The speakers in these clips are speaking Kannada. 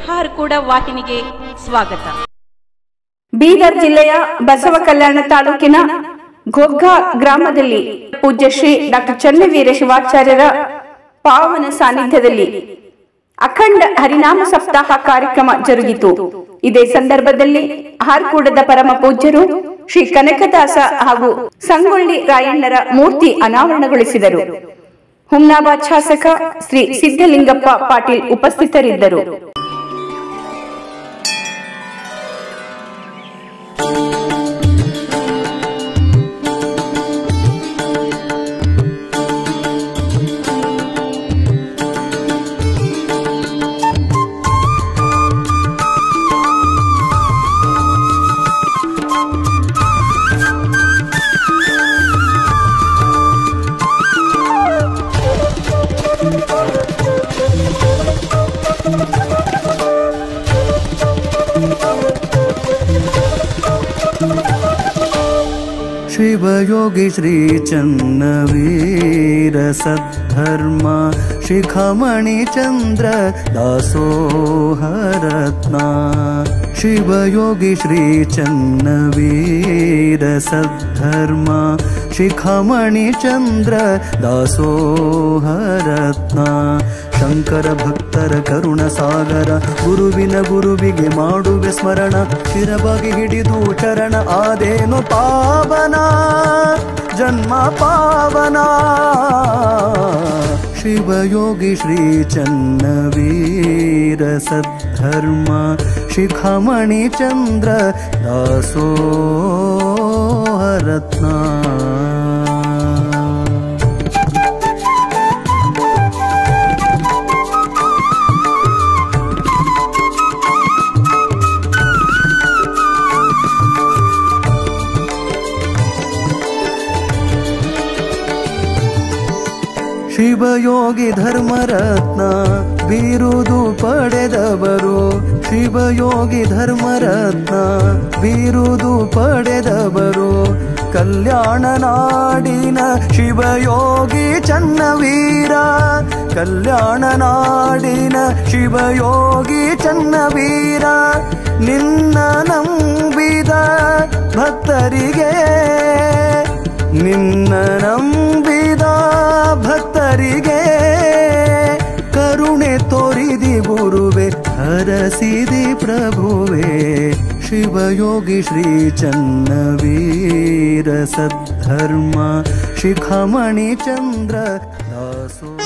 ಹಾರ್ಕೂಡ ವಾಹಿನಿಗೆ ಸ್ವಾಗತ. ಬೀದರ್ ಜಿಲ್ಲೆಯ ಬಸವ ಕಲ್ಯಾಣ ತಾಲೂಕಿನ ಘೊಗ್ಗಾ ಗ್ರಾಮದಲ್ಲಿ ಪೂಜ್ಯ ಶ್ರೀ ಡಾಕ್ಟರ್ ಚನ್ನವೀರ ಶಿವಾಚಾರ್ಯರ ಪಾವನ ಸಾನ್ನಿಧ್ಯದಲ್ಲಿ ಅಖಂಡ ಹರಿನಾಮ ಸಪ್ತಾಹ ಕಾರ್ಯಕ್ರಮ ಜರುಗಿತು. ಇದೇ ಸಂದರ್ಭದಲ್ಲಿ ಹಾರ್ಕೂಡದ ಪರಮ ಪೂಜ್ಯರು ಶ್ರೀ ಕನಕದಾಸ ಹಾಗೂ ಸಂಗೊಳ್ಳಿ ರಾಯಣ್ಣರ ಮೂರ್ತಿ ಅನಾವರಣಗೊಳಿಸಿದರು. ಹುಮ್ನಾಬಾದ್ ಶಾಸಕ ಶ್ರೀ ಸಿದ್ದಲಿಂಗಪ್ಪ ಪಾಟೀಲ್ ಉಪಸ್ಥಿತರಿದ್ದರು. शिवयोगी श्री चन्नवीर सद्धर्मा शिखामणि चंद्र दासोहरत्ना. शिवयोगी श्री चन्नवीर सद्धर्मा शिखामणि चंद्र दासोहरत्ना. ಶಂಕರ ಭಕ್ತರ ಕರುಣ ಸಾಗರ ಗುರುವಿನ ಗುರುವಿಗೆ ಮಾಡುವೆ ಸ್ಮರಣ. ಶಿರಬಾಗಿ ಹಿಡಿದು ಚರಣ ಆದೇನು ಪಾವನ ಜನ್ಮ ಪಾವನ. ಶಿವಯೋಗಿ ಶ್ರೀ ಚನ್ನವೀರ ಸದ್ಧರ್ಮ ಶಿಖಾಮಣಿ ಚಂದ್ರ ದಾಸೋಹರತ್ನ. ಶಿವಯೋಗಿ ಧರ್ಮರತ್ನ ಬಿರುದು ಪಡೆದವರು. ಶಿವಯೋಗಿ ಧರ್ಮರತ್ನ ಬಿರುದು ಪಡೆದವರು. ಕಲ್ಯಾಣ ನಾಡಿನ ಶಿವಯೋಗಿ ಚನ್ನವೀರ. ಕಲ್ಯಾಣ ನಾಡಿನ ಶಿವಯೋಗಿ ಚನ್ನವೀರ. ನಿನ್ನ ನಂಬಿದ ಭಕ್ತರಿಗೆ ನಿನ್ನ ನಂಬಿದ ಭಕ್ತರಿಗೆ ಕರುಣೆ ತೋರಿದಿ ಗುರುವೆ ಹರಸಿದಿ ಪ್ರಭುವೆ. ಶಿವಯೋಗಿ ಶ್ರೀ ಚನ್ನವೀರ ಸದ್ಧರ್ಮ ಶಿಖಾಮಣಿ ಚಂದ್ರ ದಾಸೋ.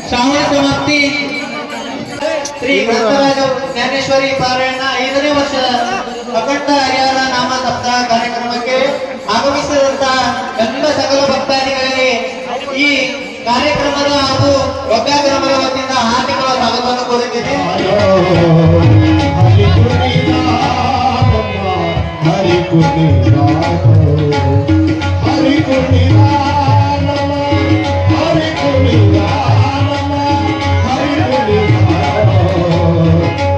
श्रावण समाप्ती श्री ग्रंथराज ज्ञानेश्वरी ಪಾರಾಯಣ 5ನೇ ವರ್ಷದ ಅಖಂಡ ಹರಿಹರ ನಾಮ ಸಪ್ತಾಹ ಕಾರ್ಯಕ್ರಮಕ್ಕೆ ಆಗಮಿಸಿದಂತ ಎಲ್ಲ ಸಕಲ ಭಕ್ತಾದಿಗಳಿಗೆ ಈ ಕಾರ್ಯಕ್ರಮದ ಹಾಗೂ ಒಗ್ಗಾಗ್ರಾಮದ ವತಿಯಿಂದ ಹಾರ್ದಿಕ ಸ್ವಾಗತವನ್ನು ಕೋರುತ್ತೇನೆ.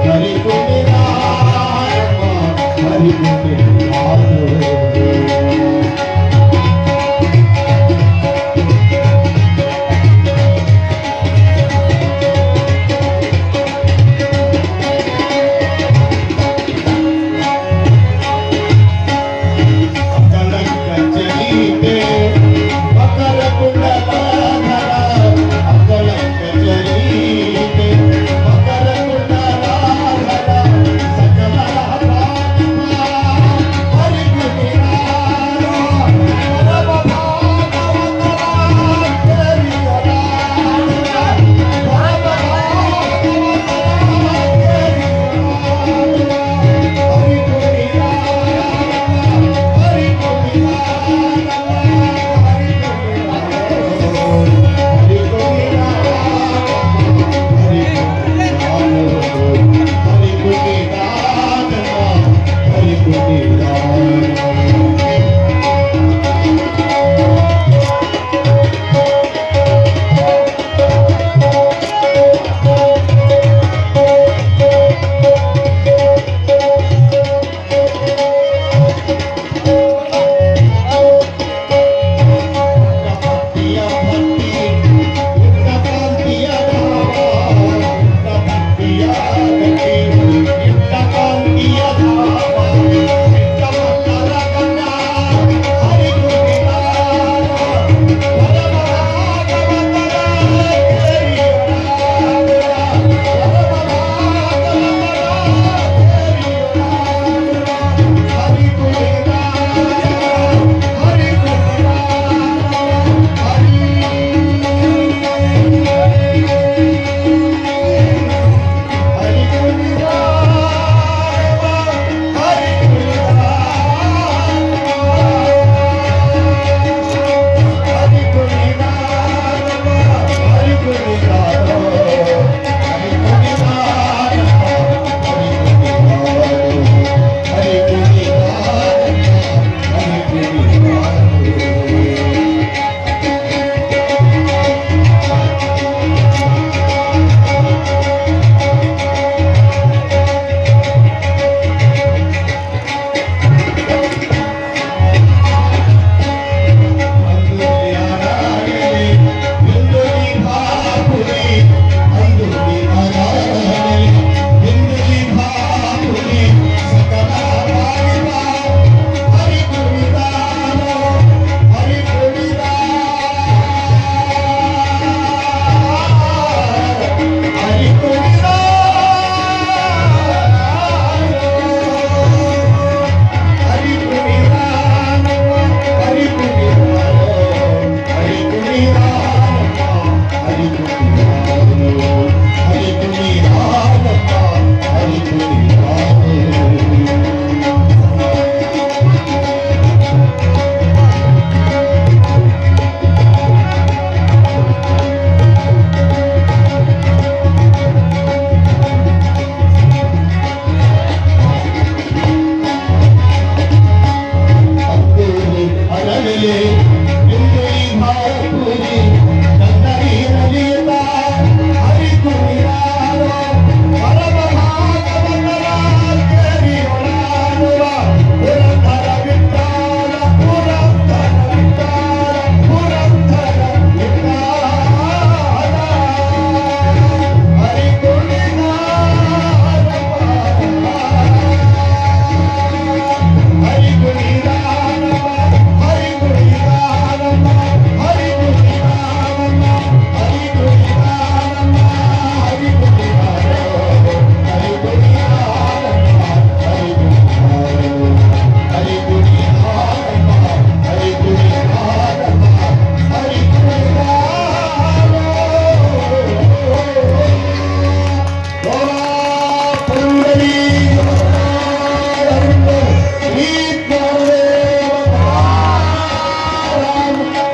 Jai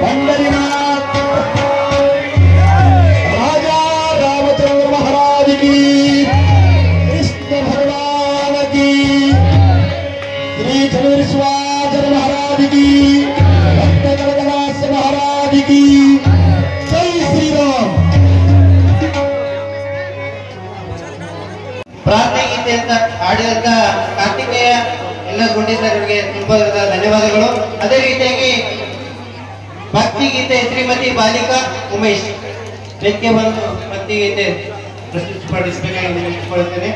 पंडरीनाथ राजा रामचंद्र महाराज की, कृष्ण भगवान की, श्री चंद्रेश्वर महाराज की, भक्त गणदास महाराज की, जय श्री राम। ಪ್ರಾರ್ಥನೆ ಗೀತೆ ಅಂತ ಹಾಡಿದಂತ ಕಾರ್ತಿಕೇಯ ಎಲ್ಲ ಗುಂಡಿಸರಿಗೆ ತುಂಬಾ ಧನ್ಯವಾದಗಳು. ಅದೇ ರೀತಿಯಾಗಿ ಭಕ್ತಿ ಗೀತೆ ಶ್ರೀಮತಿ ಬಾಲಿಕಾ ಉಮೇಶ್ ವೇದಿಕೆ ಬಂದು ಭಕ್ತಿ ಗೀತೆ ಪ್ರಸ್ತುತಪಡಿಸಬೇಕಾಗಿ ವಿನಂತಿಸಿಕೊಳ್ಳುತ್ತೇನೆ.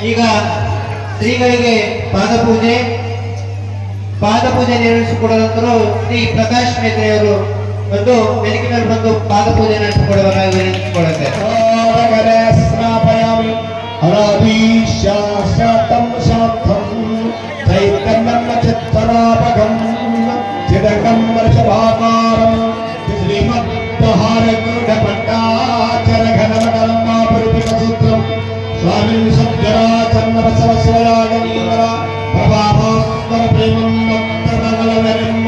ಈಗ ಶ್ರೀಗಳಿಗೆ ಪಾದಪೂಜೆ ನೆರವೇರಿಸಿಕೊಡುವಂತರು ಶ್ರೀ ಪ್ರಕಾಶ್ ಮೇತ್ರೆಯವರು ಬಂದು ವೇದಿಕೆ ಮೇಲೆ ಬಂದು ಪಾದಪೂಜೆ ನಡೆಸಿಕೊಡುವರಾಗಿ ವಿನಂತಿಸಿಕೊಳ್ಳುತ್ತೇವೆ. स्वामी सज्जराचन्न बसवस्वरागंधर प्रभाभास्कर प्रेमं भक्तमंगलवरम्म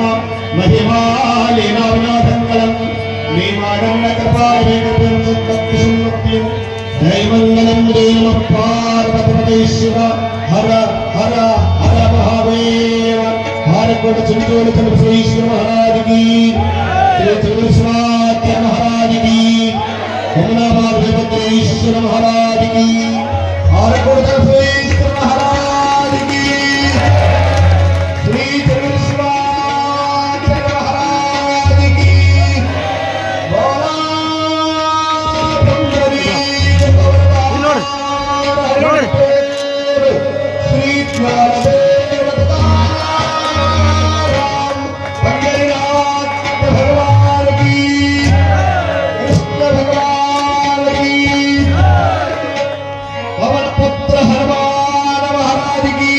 महिमालीनाविनाशंकलं नीमाडन्न कृपावेकं सत्तत्सुन्नत्यं जयमंगलं देव पार्वती शिव हर हर हर महादेव हर कोट चंद्रोल चंद्रेश्वर महाराज की श्री चंद्रेश्वर महाराज की यमुनाबाद वीरभद्रेश्वर महाराज की, आरकोट दर्शनेश्वर महाराज की, श्री त्रिविश्वाचार्य महाराज की, बोला पुंडरीक भगवान श्री ज्ञानदेव तुकाराम पंढरीनाथ भगवान की, कृष्ण भगवान की, पवन पुत्र हनुमान महाराज की,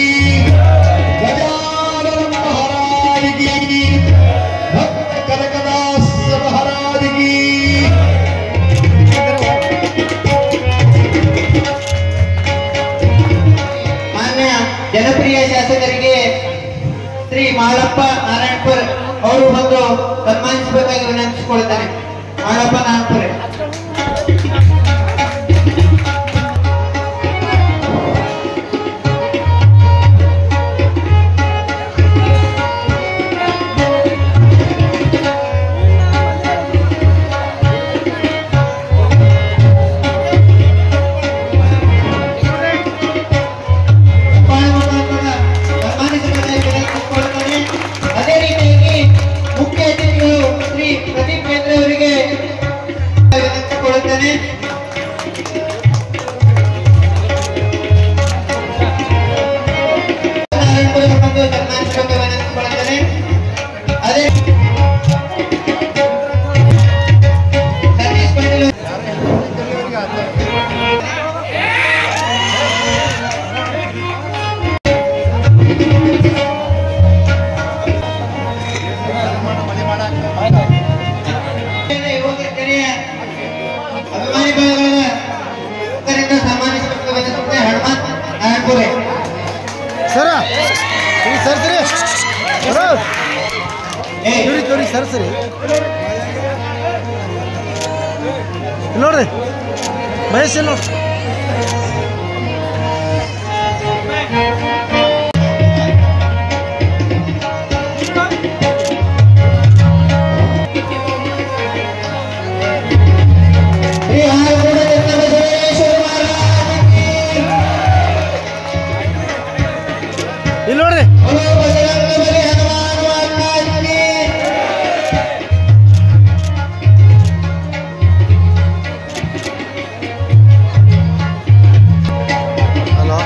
गजानन महाराज की, भक्त कनकदास महाराज की। ಮಾನ್ಯ ಜನಪ್ರಿಯ ಶಾಸಕರಿಗೆ ಶ್ರೀ ಮಾಳಪ್ಪ ನಾರಾಯಣಪುರ್ ಅವರು ಬಂದು ಸನ್ಮಾನಿಸಬೇಕಾಗಿ ವಿನಂತಿಸಿಕೊಳ್ಳುತ್ತಾರೆ. ಮಾಳಪ್ಪ ನಾರಾಯಣಪುರ. ಅದೇ ರೀತಿಯಾಗಿ ಮುಖ್ಯ ಅತಿಥಿಗಳು ಶ್ರೀ ಪ್ರದೀಪ್ ಕೇಂದ್ರ ಅವರಿಗೆ ವಿನಂತಿಸಿಕೊಳ್ಳುತ್ತೇನೆ. ನಾರಾಯಣಪುರ ಬಂದು ಸನ್ಮಾನಿಸಬೇಕು ವಿನಂತಿಸಿಕೊಳ್ಳುತ್ತೇನೆ. ಅದೇ ಸತೀಶ್ ಪಾಟೀಲ್ ಯುವಕರಿಗೆ ಅಭಿಮಾನಿ ಬಳಗದಿಂದ ಸನ್ಮಾನಿಸಬೇಕು ವಿನಂತಿಸುತ್ತೆ. ಹನುಮಂತ್ ನಾರಾಯಣಪುರೆ. ಸರ ಸರ್ ಸರಿ ಏ ತೋರಿ ಸರ್ ಸರಿ ನೋಡ್ರಿ ಮಹೇಶ್ ನೋಡ್ರಿ ಶ್ರೀ ಆರೂಢ ಚನ್ನಬಸವೇಶ್ವರ ಮಹಾರಾಜ ಕಿ. ಇಲ್ಲಿ ನೋಡ್ರಿ बोलो बजरंगबली हनुमान महाराज की. ಹಲೋ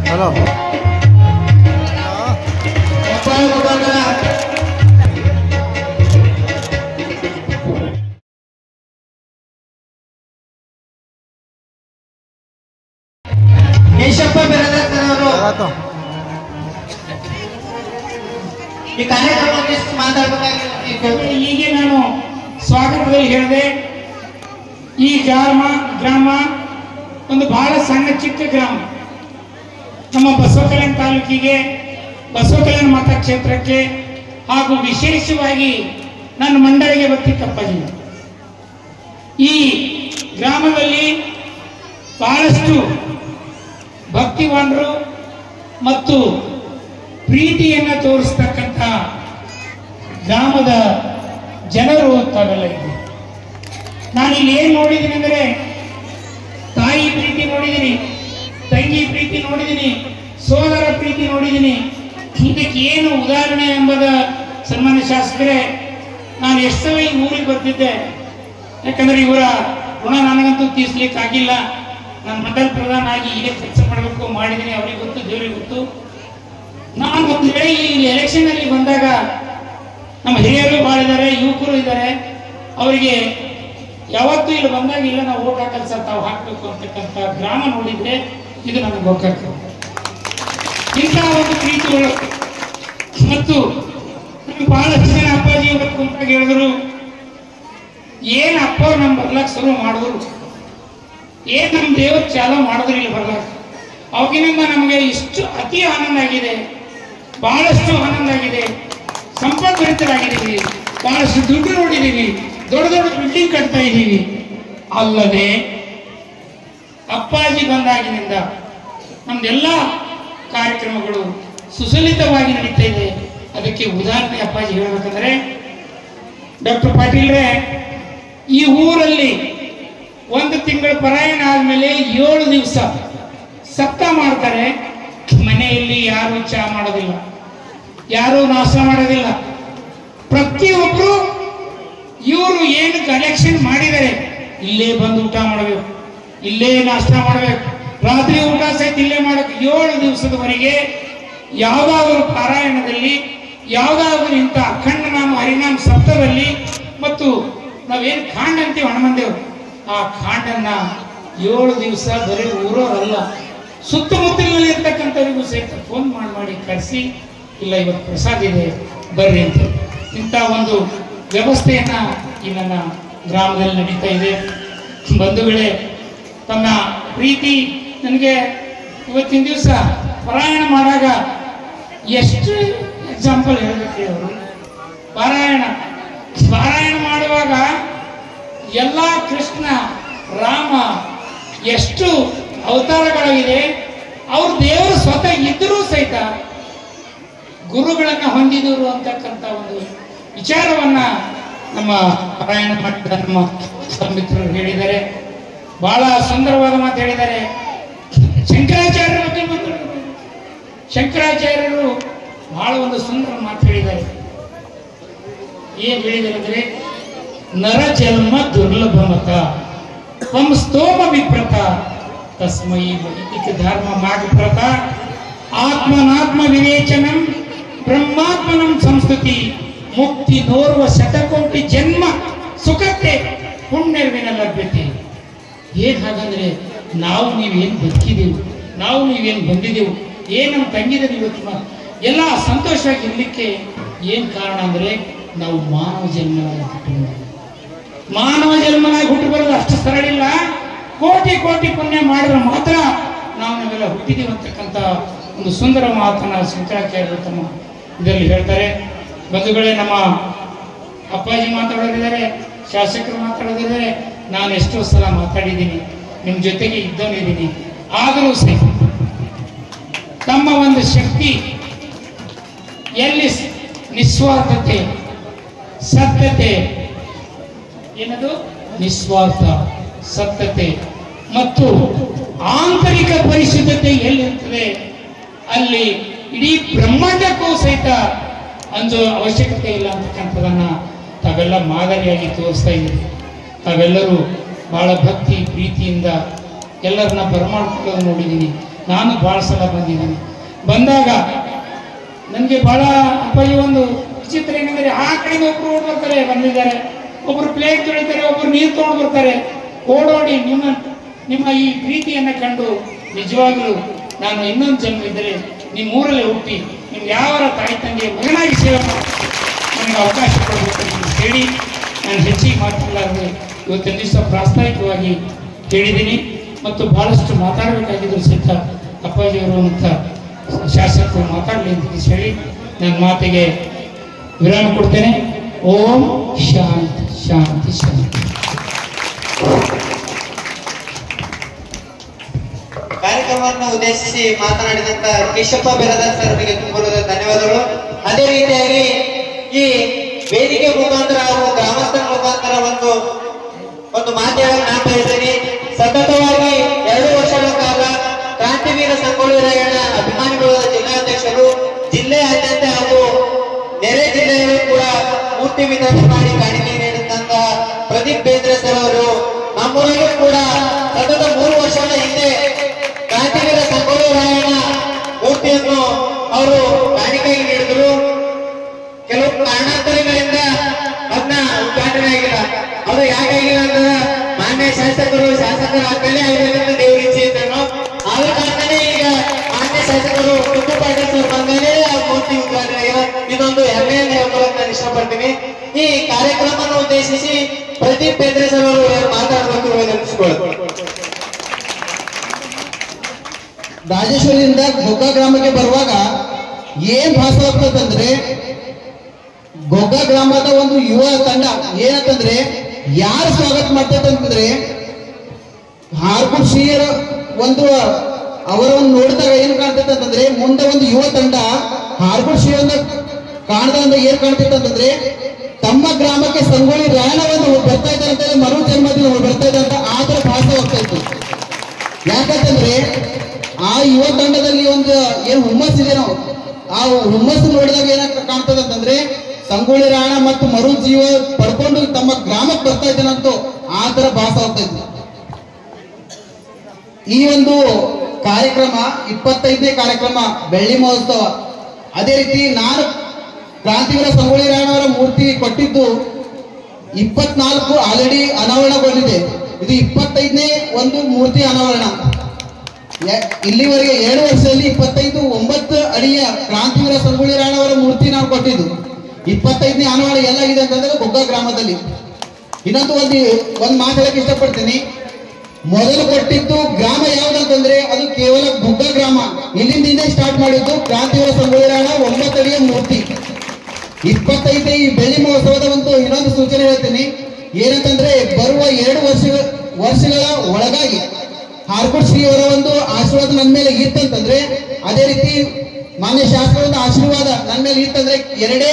ಹಲೋ ಒಬ್ಬರ ಮುಖಾಂತರ ಕೇಶಪ್ಪ ಬಿರಾದರ್ ಅವರು ಈ ಕಾರ್ಯಕ್ರಮಕ್ಕೆ ಮಾತಾಡಬೇಕಾಗಿ ಹೀಗೆ ನಾನು ಸ್ವಾಗತದಲ್ಲಿ ಹೇಳಿದೆ. ಈ ಗ್ರಾಮ ಒಂದು ಬಹಳ ಸಣ್ಣ ಚಿಕ್ಕ ಗ್ರಾಮ. ನಮ್ಮ ಬಸವಕಲ್ಯಾಣ ತಾಲೂಕಿಗೆ, ಬಸವಕಲ್ಯಾಣ ಮತಕ್ಷೇತ್ರಕ್ಕೆ ಹಾಗೂ ವಿಶೇಷವಾಗಿ ನನ್ನ ಮಂಡಳಿಗೆ ಬರ್ತಿತ್ತಪ್ಪಾಜಿ. ಈ ಗ್ರಾಮದಲ್ಲಿ ಬಹಳಷ್ಟು ಭಕ್ತಿವಾನರು ಮತ್ತು ಪ್ರೀತಿಯನ್ನು ತೋರಿಸ್ತಕ್ಕಂಥ ಗ್ರಾಮದ ಜನರು ತಾವೆಲ್ಲ ಇದ್ದೀವಿ. ನಾನು ಇಲ್ಲಿ ಏನು ನೋಡಿದ್ದೀನಿ ಅಂದರೆ, ತಾಯಿ ಪ್ರೀತಿ ನೋಡಿದ್ದೀನಿ, ತಂಗಿ ಪ್ರೀತಿ ನೋಡಿದ್ದೀನಿ, ಸೋದರ ಪ್ರೀತಿ ನೋಡಿದ್ದೀನಿ. ಇದಕ್ಕೆ ಏನು ಉದಾಹರಣೆ ಎಂಬುದ ಸನ್ಮಾನ್ಯ ಶಾಸಕರೇ, ನಾನು ಎಷ್ಟೋ ಈ ಊರಿಗೆ ಬರ್ತಿದ್ದೆ. ಯಾಕಂದ್ರೆ ಇವರ ಋಣ ನನಗಂತೂ ತೀರ್ಸ್ಲಿಕ್ಕಾಗಿಲ್ಲ. ನಾನು ಮಂಡಲ ಪ್ರಧಾನ ಆಗಿ ಈಗ ಕೆಲಸ ಮಾಡಬೇಕು ಮಾಡಿದ್ದೀನಿ, ಅವ್ರಿಗೆ ಗೊತ್ತು, ದೇವರಿಗೆ ಗೊತ್ತು. ನಾನು ಒಂದು ವೇಳೆ ಇಲ್ಲಿ ಎಲೆಕ್ಷನ್ ಅಲ್ಲಿ ಬಂದಾಗ ನಮ್ಮ ಹಿರಿಯರು ಭಾಳ ಇದ್ದಾರೆ, ಯುವಕರು ಇದ್ದಾರೆ, ಅವರಿಗೆ ಯಾವತ್ತೂ ಇಲ್ಲಿ ಬಂದಾಗ ಇಲ್ಲ ನಾವು ಓಟ್ ಹಾಕಲ್ ಸರ್ ತಾವು ಹಾಕಬೇಕು ಅಂತಕ್ಕಂಥ ಗ್ರಾಮ ನೋಡಿದ್ರೆ ಇದು ನನಗೆ ಗೊತ್ತಾಗ್ತದೆ. ಇಂತಹ ಒಂದು ಪ್ರೀತಿಗಳು ಮತ್ತು ನಮ್ಗೆ ಬಹಳಷ್ಟು ಜನ ಅಪ್ಪಾಜಿ ಇವತ್ತು ಕುಂತಾಗ ಹೇಳಿದ್ರು, ಏನ್ ಅಪ್ಪ ಅವ್ರು ನಮ್ ಬರ್ಲಾಕ್ ಶುರು ಮಾಡಿದ್ರು, ಏನ್ ನಮ್ ದೇವ್ರ ಚಾಲ ಮಾಡಿದ್ರು ಇಲ್ಲಿ ಬರ್ಲಾಕ. ಅವಾಗಿನಿಂದ ನಮಗೆ ಇಷ್ಟು ಅತಿ ಆನಂದ ಆಗಿದೆ, ಬಹಳಷ್ಟು ಆನಂದ ಆಗಿದೆ, ಸಂಪದ್ಭರಿತರಾಗಿದ್ದೀವಿ, ಬಹಳಷ್ಟು ದುಡ್ಡು ನೋಡಿದ್ದೀವಿ, ದೊಡ್ಡ ದೊಡ್ಡ ಬಿಲ್ಡಿಂಗ್ ಕಟ್ತಾ ಇದ್ದೀವಿ. ಅಲ್ಲದೆ ಅಪ್ಪಾಜಿ ಬಂದಾಗಿನಿಂದ ನಮ್ದೆಲ್ಲ ಕಾರ್ಯಕ್ರಮಗಳು ಸುಸಲಿತವಾಗಿ ನಡೀತಾ ಇದೆ. ಅದಕ್ಕೆ ಉದಾಹರಣೆ ಅಪ್ಪಾಜಿ ಹೇಳಬೇಕಂದ್ರೆ, ಡಾಕ್ಟರ್ ಪಾಟೀಲ್ರೆ, ಈ ಊರಲ್ಲಿ 1 ತಿಂಗಳ ಪರಾಯಣ ಆದ್ಮೇಲೆ 7 ದಿವಸ ಸಪ್ತ ಮಾಡ್ತಾರೆ. ಮನೆಯಲ್ಲಿ ಯಾರು ಚಹಾ ಮಾಡೋದಿಲ್ಲ, ಯಾರು ನಾಷ್ಟ ಮಾಡೋದಿಲ್ಲ. ಪ್ರತಿಯೊಬ್ರು ಇವರು ಏನು ಕಲೆಕ್ಷನ್ ಮಾಡಿದರೆ ಇಲ್ಲೇ ಬಂದು ಊಟ ಮಾಡಬೇಕು, ಇಲ್ಲೇ ನಾಷ್ಟ ಮಾಡಬೇಕು, ರಾತ್ರಿ ಊಟ ಸಹಿತ ಇಲ್ಲೇ ಮಾಡಬೇಕು. 7 ದಿವಸದವರೆಗೆ ಯಾವುದಾದ್ರು ಪಾರಾಯಣದಲ್ಲಿ, ಯಾವುದಾದ್ರು ಇಂಥ ಅಖಂಡ ನಾಮ ಹರಿನಾಮ ಸಪ್ತದಲ್ಲಿ, ಮತ್ತು ನಾವೇನು ಖಾಂಡ ಅಂತೀವಿ ಹನುಮಂದೇವ್, ಆ ಖಾಂಡನ್ನ 7 ದಿವಸ ಬರೀ ಊರೋರಲ್ಲ, ಸುತ್ತಮುತ್ತಲಿನಲ್ಲಿ ಇರ್ತಕ್ಕಂಥವ್ರಿಗೂ ಸಹಿತ ಫೋನ್ ಮಾಡಿ ಕರೆಸಿ, ಇಲ್ಲ ಇವತ್ತು ಪ್ರಸಾದ ಇದೆ ಬರ್ರಿ ಅಂತ. ಇಂಥ ಒಂದು ವ್ಯವಸ್ಥೆಯನ್ನ ಈ ನನ್ನ ಗ್ರಾಮದಲ್ಲಿ ನಡೀತಾ ಇದೆ. ಬಂಧುಗಳೇ, ತಮ್ಮ ಪ್ರೀತಿ ನನಗೆ ಇವತ್ತಿನ ದಿವಸ ಪಾರಾಯಣ ಮಾಡಾಗ ಎಷ್ಟು ಎಕ್ಸಾಂಪಲ್ ಹೇಳಬೇಕು. ಅವರು ಪಾರಾಯಣ ಮಾಡುವಾಗ ಎಲ್ಲ ಕೃಷ್ಣ ರಾಮ ಎಷ್ಟು ಅವತಾರಗಳಾಗಿದೆ, ಅವ್ರ ದೇವರು ಸ್ವತಃ ಇದ್ದರೂ ಸಹಿತ ಗುರುಗಳನ್ನ ಹೊಂದಿದರು ಅಂತಕ್ಕಂಥ ಒಂದು ವಿಚಾರವನ್ನ ನಮ್ಮ ಪಾರಾಯಣ ಮಾಡಿದ ನಮ್ಮ ಮಿತ್ರರು ಹೇಳಿದ್ದಾರೆ. ಬಹಳ ಸುಂದರವಾದ ಮಾತು ಹೇಳಿದ್ದಾರೆ. ಶಂಕರಾಚಾರ್ಯರ ಬಗ್ಗೆ ಮಾತಾಡಿದ್ದಾರೆ. ಶಂಕರಾಚಾರ್ಯರು ಬಹಳ ಒಂದು ಸುಂದರ ಮಾತು ಹೇಳಿದ್ದಾರೆ. ಏನ್ ಹೇಳಿದ್ದಾರೆ ಅಂದ್ರೆ, ನರ ಜನ್ಮ ದುರ್ಲಭಮತ ತ್ವಂ ಸ್ತೋಮ ವಿಪ್ರತ ತಸ್ಮೈ ವೈದಿಕ ಧರ್ಮ ಮಾರ್ಗಪ್ರತ ಆತ್ಮನಾತ್ಮ ವಿವೇಚನಂ ಬ್ರಹ್ಮಾತ್ಮನಂ ಸಂಸ್ಕೃತಿ ಮುಕ್ತಿ ನೋರ್ವ ಶತಕೋಟಿ ಜನ್ಮ ಸುಖಕ್ಕೆ ಪುಣ್ಯವಿನ ಲಭ್ಯತೆ. ಏನ್ ಹಾಗಂದ್ರೆ, ನಾವು ನೀವೇನು ಬದುಕಿದೆವು, ನಾವು ನೀವೇನು ಬಂದಿದ್ದೆವು, ಏನ್ ನಮ್ಮ ತಂಗಿದ ಇವತ್ತು ಎಲ್ಲ ಸಂತೋಷವಾಗಿರ್ಲಿಕ್ಕೆ ಏನ್ ಕಾರಣ ಅಂದ್ರೆ, ನಾವು ಮಾನವ ಜನ್ಮನಾಗಿ ಹುಟ್ಟು ಬರೋದು ಅಷ್ಟು ಸರಳ ಇಲ್ಲ. ಕೋಟಿ ಕೋಟಿ ಪುಣ್ಯ ಮಾಡಿದ್ರೆ ಮಾತ್ರ ನಾವೆಲ್ಲ ಹುಟ್ಟಿದೀವಿ ಅಂತಕ್ಕಂಥ ಒಂದು ಸುಂದರ ಮಾತನ್ನ ಶಂಕರಾಚಾರ್ಯರು ತಮ್ಮ ಇದರಲ್ಲಿ ಹೇಳ್ತಾರೆ. ಬಂಧುಗಳೇ, ನಮ್ಮ ಅಪ್ಪಾಜಿ ಮಾತಾಡೋದಿದ್ದಾರೆ, ಶಾಸಕರು ಮಾತಾಡೋದಿದ್ದಾರೆ, ನಾನು ಎಷ್ಟೋ ಸಲ ಮಾತಾಡಿದ್ದೀನಿ, ನಿಮ್ಮ ಜೊತೆಗೆ ಇದ್ದವನಿದ್ದೀನಿ. ಆದರೂ ಸಹ ತಮ್ಮ ಒಂದು ಶಕ್ತಿ ಎಲ್ಲಿ ನಿಸ್ವಾರ್ಥತೆ, ಸತ್ಯತೆ, ಏನದು ನಿಸ್ವಾರ್ಥ ಸತ್ಯತೆ ಮತ್ತು ಆಂತರಿಕ ಪರಿಶುದ್ಧತೆ ಎಲ್ಲಿರ್ತದೆ, ಅಲ್ಲಿ ಇಡೀ ಬ್ರಹ್ಮಾಂಡಕ್ಕೂ ಸಹಿತ ಅಂಜೋ ಅವಶ್ಯಕತೆ ಇಲ್ಲ ಅಂತಕ್ಕಂಥದನ್ನ ತಾವೆಲ್ಲ ಮಾದರಿಯಾಗಿ ತೋರಿಸ್ತಾ ಇದ್ದೀರಿ. ತಾವೆಲ್ಲರೂ ಬಹಳ ಭಕ್ತಿ ಪ್ರೀತಿಯಿಂದ ಎಲ್ಲರನ್ನ ಬರಮಾಡ್ಕೊಳ್ಳೋದು ನೋಡಿದ್ದೀನಿ. ನಾನು ಬಹಳ ಸಲ ಬಂದಿದ್ದೀನಿ. ಬಂದಾಗ ನನಗೆ ಬಹಳ ಅಪ್ಪಾಜಿ ಒಂದು ವಿಚಿತ್ರ ಏನಂದ್ರೆ, ಆ ಕಡೆಯಿಂದ ಒಬ್ರು ಓಡ್ ಬರ್ತಾರೆ, ಬಂದಿದ್ದಾರೆ, ಒಬ್ರು ಪ್ಲೇಟ್ ತೊಳಿತಾರೆ, ಒಬ್ರು ನೀರು ತಗೊಂಡು ಬರ್ತಾರೆ. ಓಡೋಡಿ ನಿಮ್ಮ ಈ ಪ್ರೀತಿಯನ್ನ ಕಂಡು ನಿಜವಾಗ್ಲೂ ನಾನು ಇನ್ನೊಂದು ಜನ್ಮ ಇದ್ದರೆ ನಿಮ್ಮ ಊರಲ್ಲೇ ಹುಟ್ಟಿ ನಿಮ್ಗೆ ಯಾವ ತಾಯಿ ತಂದೆ ಮಗನಾಗಿ ಸೇವೆ ಮಾಡಿ ನನಗೆ ಅವಕಾಶ ಕೊಡಬೇಕು ಅಂತ ಹೇಳಿ ನಾನು ಹೆಚ್ಚಿಗೆ ಮಾತಾಡಲಾರದೆ ಇವತ್ತಿನ ದಿವಸ ಪ್ರಾಸ್ತಾವಿಕವಾಗಿ ಹೇಳಿದ್ದೀನಿ. ಮತ್ತು ಬಹಳಷ್ಟು ಮಾತಾಡಬೇಕಾಗಿದ್ರು ಸಹಿತ ಅಪ್ಪಾಜಿಯವರು ಮತ್ತು ಶಾಸಕರು ಮಾತಾಡಲಿ ಅಂತ ಹೇಳಿ ನನ್ನ ಮಾತಿಗೆ ವಿರಾಮ ಕೊಡ್ತೇನೆ. ಓಂ ಶಾಂತಿ ಶಾಂತಿ ಶಾಂತಿ. ಕಾರ್ಯಕ್ರಮವನ್ನು ಉದ್ದೇಶಿಸಿ ಮಾತನಾಡಿದಂತ ಕೇಶಪ್ಪ ಬಿರಾದಾರ್ ಸರ್ ಅವರಿಗೆ ತುಂಬ ಧನ್ಯವಾದಗಳು. ಅದೇ ರೀತಿಯಾಗಿ ಈ ವೇದಿಕೆ ಮುಖಾಂತರ ಹಾಗೂ ಗ್ರಾಮಸ್ಥರ ಮುಖಾಂತರ ಒಂದು ಮಾಧ್ಯಮ ನಾನು ಬಯಸ್ತೀನಿ. ಸತತವಾಗಿ 2 ವರ್ಷಗಳ ಕಾಲ ಕ್ರಾಂತಿವೀರ ಸಂಗೊಳ್ಳಿ ರಾಯಣ್ಣ ಅಭಿಮಾನಿಗಳ ಜಿಲ್ಲಾಧ್ಯಕ್ಷರು ಜಿಲ್ಲೆಯಾದ್ಯಂತ ಹಾಗೂ ನೆರೆ ಜಿಲ್ಲೆಯಲ್ಲೂ ಕೂಡ ಮೂರ್ತಿ ವಿತರಣೆ ಮಾಡಿ ಕಾಣಿಕೆ ನೀಡಿದಂತಹ ಪ್ರದೀಪ್ ಬೇಂದ್ರೆ ಸರ್ ಅವರು ನಮ್ಮೂರಲ್ಲೂ ಕೂಡ ಸತತ 3 ವರ್ಷಗಳ ಹಿಂದೆ ಕ್ರಾಂತಿವೀರ ಸಂಗೊಳ್ಳಿ ರಾಯಣ್ಣ ಮೂರ್ತಿಯನ್ನು ಅವರು ಕಾಣಿಕೆಗೆ ನೀಡಿದರು. ಕೆಲವು ಕಾರಣಾಂತರಗಳಿಂದ ಅದನ್ನ ಉದ್ಘಾಟನೆ ಆಗಿಲ್ಲ. ಅದು ಯಾಕಾಗಿಲ್ಲ ಅಂದ್ರೆ ಮಾನ್ಯ ಶಾಸಕರ ಆದ್ಮೇಲೆ ಅವರಿಂದ ದೇವರ ಇಚ್ಛೆ ಇದ್ದನು. ಆದ ಕಾರಣನೇ ಈಗ ಮಾನ್ಯ ಶಾಸಕರು ಟುಪ್ಪು ಪಾಟೀಲ್ ಸರ್ ಬಂದ್ಮೇಲೆ ಆ ಮೂರ್ತಿ ಉದ್ಘಾಟನೆ ಆಗಿಲ್ಲ. ಇದೊಂದು ಹೆಮ್ಮೆಯನ್ನು ಹೇಳ್ಕೊಳ್ಳೋಕೆ ನಾನು ಇಷ್ಟಪಡ್ತೀನಿ. ಈ ಕಾರ್ಯಕ್ರಮವನ್ನು ಉದ್ದೇಶಿಸಿ ಪ್ರದೀಪ್ ಬೇಂದ್ರೆ ಸರ್ ಅವರು ಮಾತಾಡಬೇಕು ನೆನಪಿಸ್ಕೊಳ್ಳೋದು. ರಾಜೇಶ್ವರಿಯಿಂದ ಗೊಗ್ಗ ಗ್ರಾಮಕ್ಕೆ ಬರುವಾಗ ಏನ್ ಭಾಸ ಆಗ್ತದಂದ್ರೆ, ಗೊಗ್ಗ ಗ್ರಾಮದ ಒಂದು ಯುವ ತಂಡ ಏನಂತಂದ್ರೆ ಯಾರು ಸ್ವಾಗತ ಮಾಡ್ತಂತಂದ್ರೆ, ಹಾರ್ಕೂರ್ ಶ್ರೀಯರ ಒಂದು ಅವರನ್ನು ನೋಡಿದಾಗ ಏನ್ ಕಾಣ್ತೈತೆ ಅಂತಂದ್ರೆ, ಮುಂದೆ ಒಂದು ಯುವ ತಂಡ ಹಾರ್ಕೂರ್ ಶ್ರೀಯನ್ನ ಕಾಣದ ಏನ್ ಕಾಣ್ತೈತೆ ಅಂತಂದ್ರೆ ತಮ್ಮ ಗ್ರಾಮಕ್ಕೆ ಸಂಗೊಳ್ಳಿ ರಾಯಣ್ಣ ಒಂದು ಬರ್ತಾ ಇದ್ದಾರೆ ಅಂತ ಮರು ಜನ್ಮದಿನ ಬರ್ತಾ ಇದೆ ಅಂತ ಆತರ ಭಾಷೆ ಹೋಗ್ತಾ ಇತ್ತು. ಯಾಕಂತಂದ್ರೆ ಆ ಯುವ ತಂಡದಲ್ಲಿ ಒಂದು ಏನು ಹುಮ್ಮಸ್ಸಿದೆನೋ ಆ ಹುಮ್ಮಸ್ಸು ನೋಡಿದಾಗ ಏನ ಕಾಣ್ತದೆ ಅಂತಂದ್ರೆ ಸಂಗೊಳ್ಳಿ ರಾಯಣ್ಣ ಮತ್ತು ಮರು ಜೀವ ಪಡ್ಕೊಂಡು ತಮ್ಮ ಗ್ರಾಮಕ್ಕೆ ಬರ್ತಾ ಇದ್ದೇನಂತೂ ಆ ತರ ಭಾಷೆ ಹೋಗ್ತಾ ಇತ್ತು. ಈ ಒಂದು ಕಾರ್ಯಕ್ರಮ 25ನೇ ಕಾರ್ಯಕ್ರಮ ಬೆಳ್ಳಿ ಮಹೋತ್ಸವ. ಅದೇ ರೀತಿ ನಾನು ಕ್ರಾಂತಿವೀರ ಸಂಗೊಳ್ಳಿ ರಾಯಣ್ಣವರ ಮೂರ್ತಿ ಕೊಟ್ಟಿದ್ದು 24 ಆಲ್ರೆಡಿ ಅನಾವರಣಗೊಂಡಿದೆ. ಇದು 25ನೇ ಒಂದು ಮೂರ್ತಿ ಅನಾವರಣ. ಇಲ್ಲಿವರೆಗೆ 7 ವರ್ಷದಲ್ಲಿ 9 ಅಡಿಯ ಕ್ರಾಂತಿವೀರ ಸಂಗೊಳ್ಳಿ ರಾಯಣ್ಣವರ ಮೂರ್ತಿ ನಾವು ಕೊಟ್ಟಿದ್ದು. 25ನೇ ಅನಾವರಣ ಎಲ್ಲಾಗಿದೆ ಅಂತಂದ್ರೆ ಗೊಗ್ಗ ಗ್ರಾಮದಲ್ಲಿ. ಇನ್ನೊಂದು ಒಂದು ಮಾತು ಹೇಳಕ್ ಇಷ್ಟಪಡ್ತೀನಿ. ಮೊದಲು ಕೊಟ್ಟಿದ್ದು ಗ್ರಾಮ ಯಾವ್ದಂತಂದ್ರೆ ಅದು ಕೇವಲ ಗೊಗ್ಗ ಗ್ರಾಮ. ಇಲ್ಲಿಂದ ಸ್ಟಾರ್ಟ್ ಮಾಡಿದ್ದು ಕ್ರಾಂತಿವೀರ ಸಂಗೊಳ್ಳಿ ರಾಯಣ್ಣ 9 ಅಡಿಯ ಮೂರ್ತಿ. 25ನೇ ಈ ಬೆಳ್ಳಿ ಮಹೋತ್ಸವದ ಒಂದು ಇನ್ನೊಂದು ಸೂಚನೆ ಹೇಳ್ತೀನಿ. ಏನಂತಂದ್ರೆ ಬರುವ 2 ವರ್ಷಗಳ ಒಳಗಾಗಿ ಹಾರ್ಕೋಡ್ ಶ್ರೀ ಅವರ ಒಂದು ಆಶೀರ್ವಾದ ನನ್ನ ಮೇಲೆ ಇತ್ತಂತಂದ್ರೆ, ಅದೇ ರೀತಿ ಮಾನ್ಯ ಶಾಸಕರ ಒಂದು ಆಶೀರ್ವಾದ ನನ್ನ ಮೇಲೆ ಇತ್ತಂದ್ರೆ 2